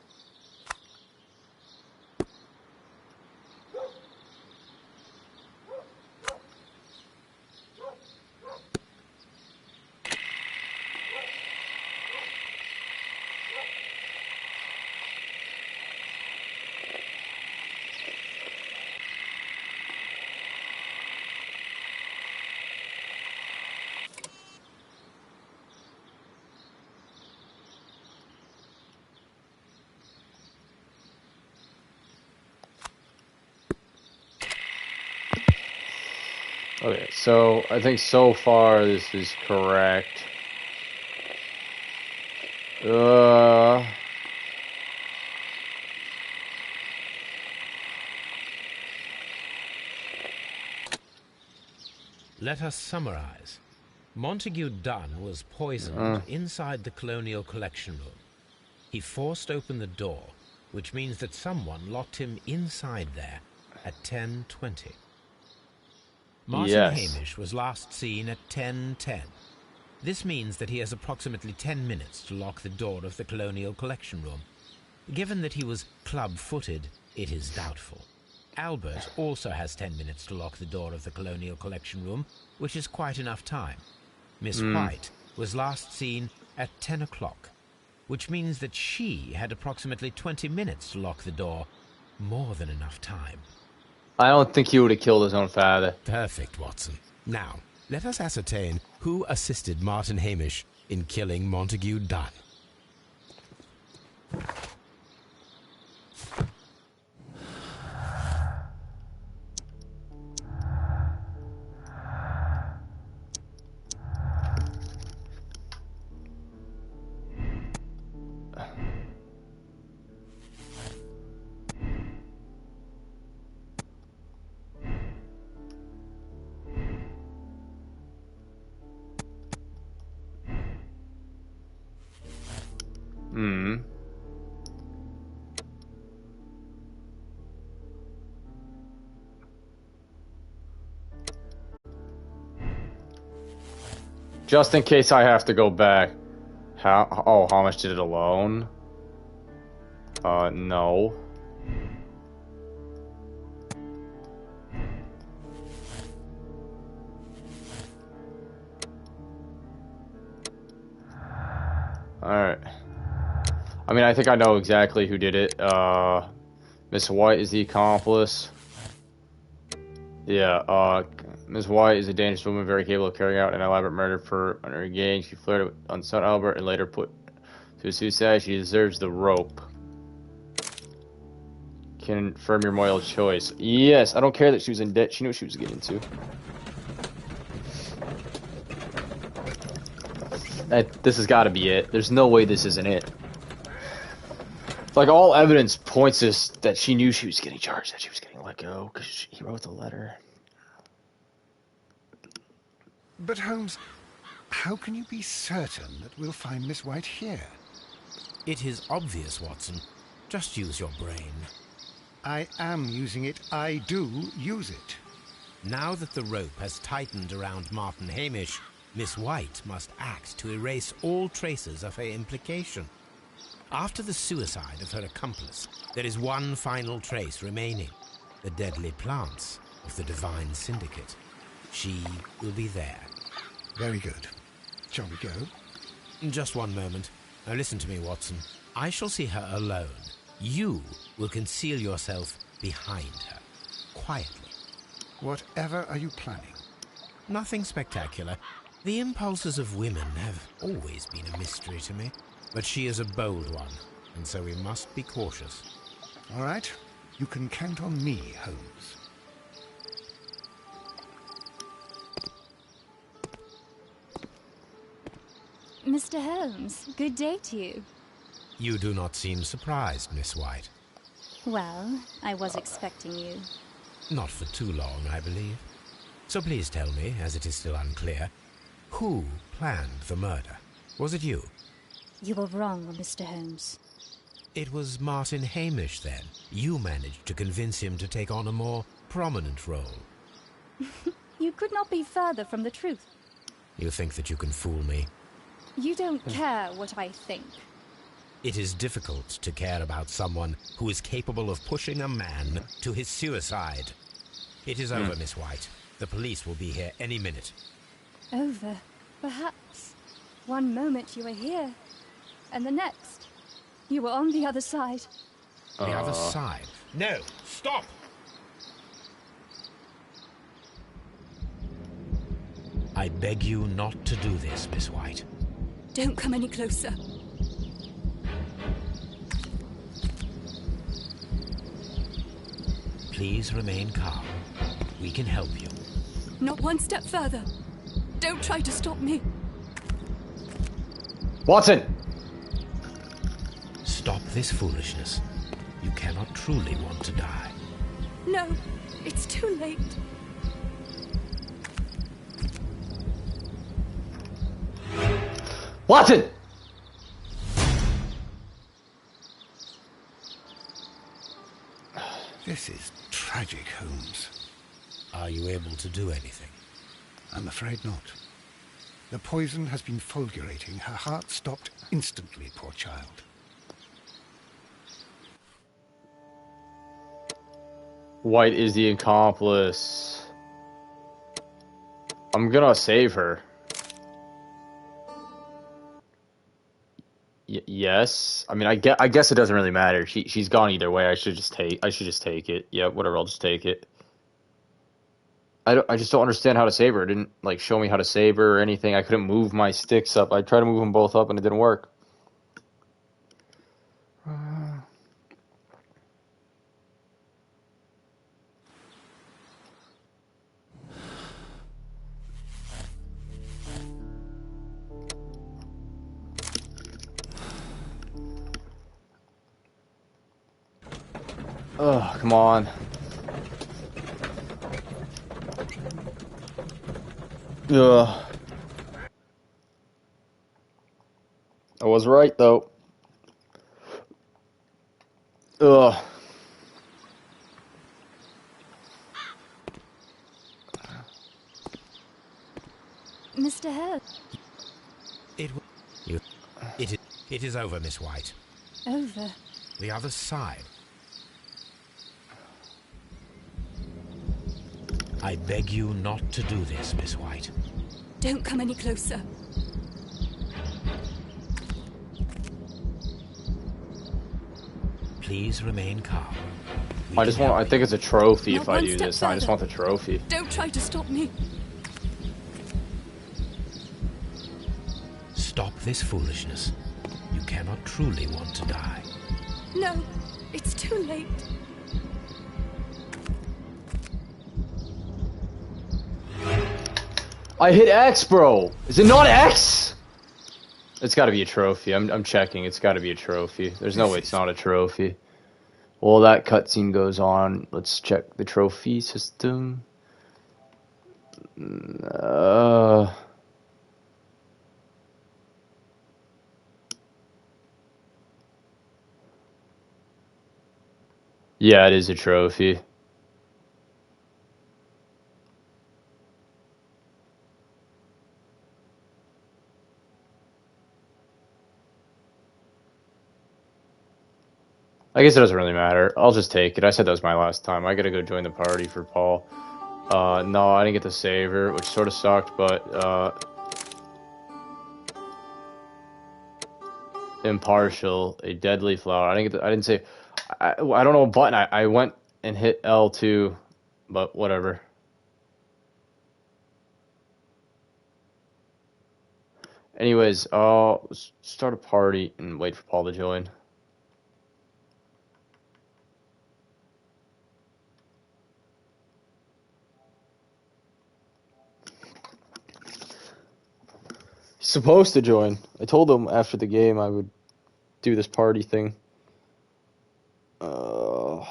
Okay, so I think so far this is correct. Let us summarize. Montague Dunn was poisoned inside the Colonial Collection Room. He forced open the door, which means that someone locked him inside there at 10:20. Martin Hamish was last seen at 10:10. This means that he has approximately 10 minutes to lock the door of the Colonial Collection Room. Given that he was club-footed, it is doubtful. Albert also has 10 minutes to lock the door of the Colonial Collection Room, which is quite enough time. Miss White was last seen at 10 o'clock, which means that she had approximately 20 minutes to lock the door. More than enough time. I don't think he would have killed his own father. Perfect, Watson. Now, let us ascertain who assisted Martin Hamish in killing Montague Dunn. Just in case I have to go back. How much did it alone? No. Alright. I mean, I think I know exactly who did it. Miss White is the accomplice. Yeah, Miss White is a dangerous woman, very capable of carrying out an elaborate murder for under engaged. She flirted with on son Albert and later put to a suicide. She deserves the rope. Confirm your moral choice. Yes, I don't care that she was in debt. She knew what she was getting into. This has got to be it. There's no way this isn't it. Like, all evidence points us that she knew she was getting charged, that she was getting let go, because he wrote the letter. But Holmes, how can you be certain that we'll find Miss White here? It is obvious, Watson. Just use your brain. I am using it. I do use it. Now that the rope has tightened around Martin Hamish, Miss White must act to erase all traces of her implication. After the suicide of her accomplice, there is one final trace remaining: the deadly plants of the Divine Syndicate. She will be there. Very good. Shall we go? Just one moment. Now listen to me, Watson. I shall see her alone. You will conceal yourself behind her, quietly. Whatever are you planning? Nothing spectacular. The impulses of women have always been a mystery to me. But she is a bold one, and so we must be cautious. All right. You can count on me, Holmes. Mr. Holmes, good day to you. You do not seem surprised, Miss White. Well, I was expecting you. Not for too long, I believe. So please tell me, as it is still unclear, who planned the murder? Was it you? You were wrong, Mr. Holmes. It was Martin Hamish, then. You managed to convince him to take on a more prominent role. You could not be further from the truth. You think that you can fool me? You don't care what I think. It is difficult to care about someone who is capable of pushing a man to his suicide. It is over, Miss White. The police will be here any minute. Over, perhaps. One moment you were here, and the next, you were on the other side. The other side? No! Stop! I beg you not to do this, Miss White. Don't come any closer. Please remain calm. We can help you. Not one step further. Don't try to stop me. Watson! Stop this foolishness. You cannot truly want to die. No, it's too late. Watson! This is tragic, Holmes. Are you able to do anything? I'm afraid not. The poison has been fulgurating. Her heart stopped instantly, poor child. White is the accomplice. I'm gonna save her. Yes. I mean, I guess it doesn't really matter. She's gone either way. I should just take it. Yeah, whatever. I'll just take it. I just don't understand how to save her. It didn't like show me how to save her or anything. I couldn't move my sticks up. I tried to move them both up and it didn't work. Oh, come on. Ugh. I was right, though. Ugh. Mr. Hurd. It is over, Miss White. Over. The other side. I beg you not to do this, Miss White. Don't come any closer. Please remain calm. I think it's a trophy Not if I one do step this. I just further. want the trophy. Don't try to stop me. Stop this foolishness. You cannot truly want to die. No, it's too late. I hit X, bro. Is it not X? It's got to be a trophy. I'm checking. It's got to be a trophy. There's no way it's not a trophy. Well, that cutscene goes on. Let's check the trophy system. Yeah, it is a trophy. I guess it doesn't really matter. I'll just take it. I said that was my last time. I gotta go join the party for Paul. No, I didn't get the saver, which sort of sucked, but, impartial, a deadly flower. I didn't say, I don't know what button. I went and hit L2, but whatever. Anyways, I'll start a party and wait for Paul to join. He's supposed to join. I told him after the game I would do this party thing. I'm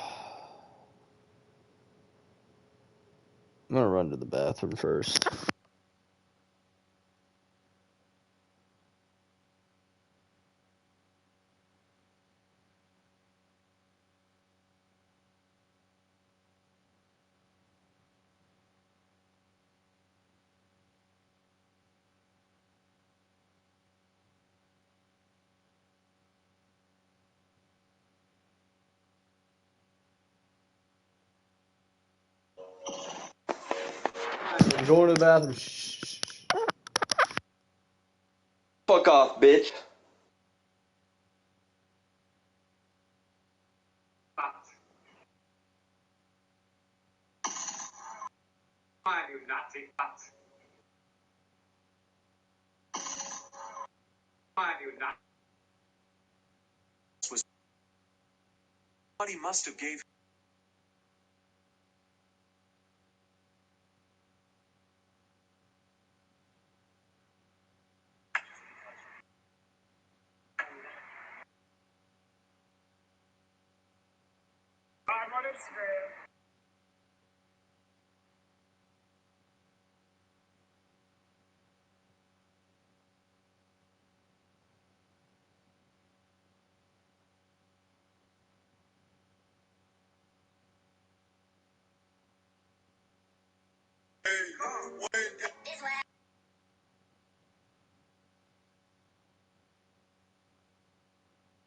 gonna run to the bathroom first. I'm going to the bathroom. Shh. Fuck off, bitch. I do not take that. I do not. Was what he must have gave. I'm on Instagram.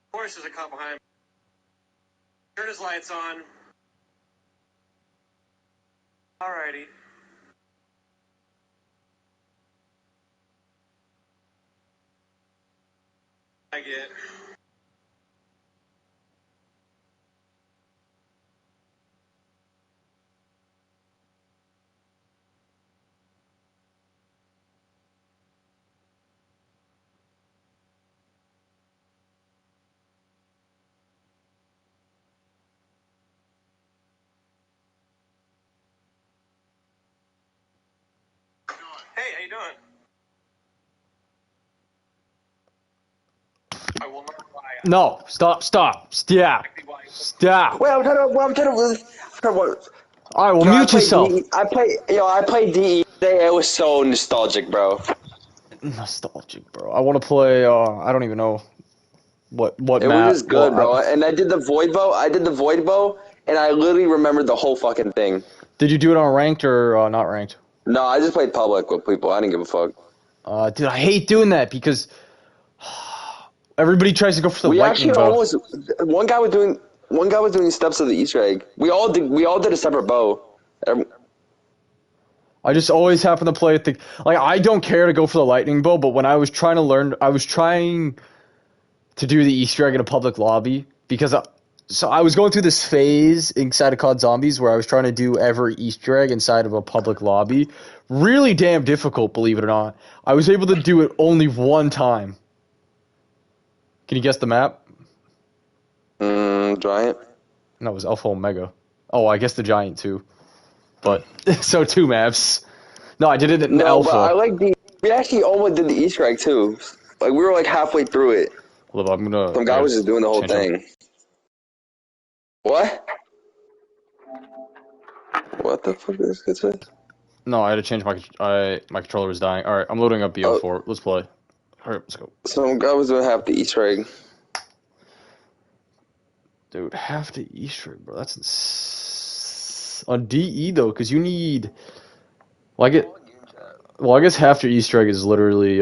Of course, there's a cop behind me. Turn his lights on. Alrighty. I get. Hey, how you doing? I will not lie. No, stop. Stop. Wait, I'm trying to. All right, well, Yo, mute yourself. I played DE today. It was so nostalgic, bro. Nostalgic, bro. I want to play. I don't even know what It was map. just good, bro. And I did the void bow, and I literally remembered the whole fucking thing. Did you do it on ranked or not ranked? No, I just played public with people. I didn't give a fuck. Dude, I hate doing that because everybody tries to go for the We lightning actually bow. almost one guy was doing steps of the Easter egg. We all did a separate bow. I just always happen to play at the like. I don't care to go for the lightning bow, but when I was trying to learn, I was trying to do the Easter egg in a public lobby because so I was going through this phase inside of COD Zombies where I was trying to do every Easter egg inside of a public lobby. Really damn difficult, believe it or not. I was able to do it only one time. Can you guess the map? Giant. No, it was Alpha Omega. Oh, I guess the Giant too. But so two maps. No, I did it in Alpha. But I like we actually almost did the Easter egg too. Like we were like halfway through it. Hold up, I'm gonna. Some guy was just doing the whole change up. thing. What? What the fuck did this kid say? No, I had to change my controller was dying. All right, I'm loading up BO4. Let's play. All right, let's go. Some guy was doing half the Easter egg. Dude, half the Easter egg, bro. That's on DE though, because you need. Well, I guess half your Easter egg is literally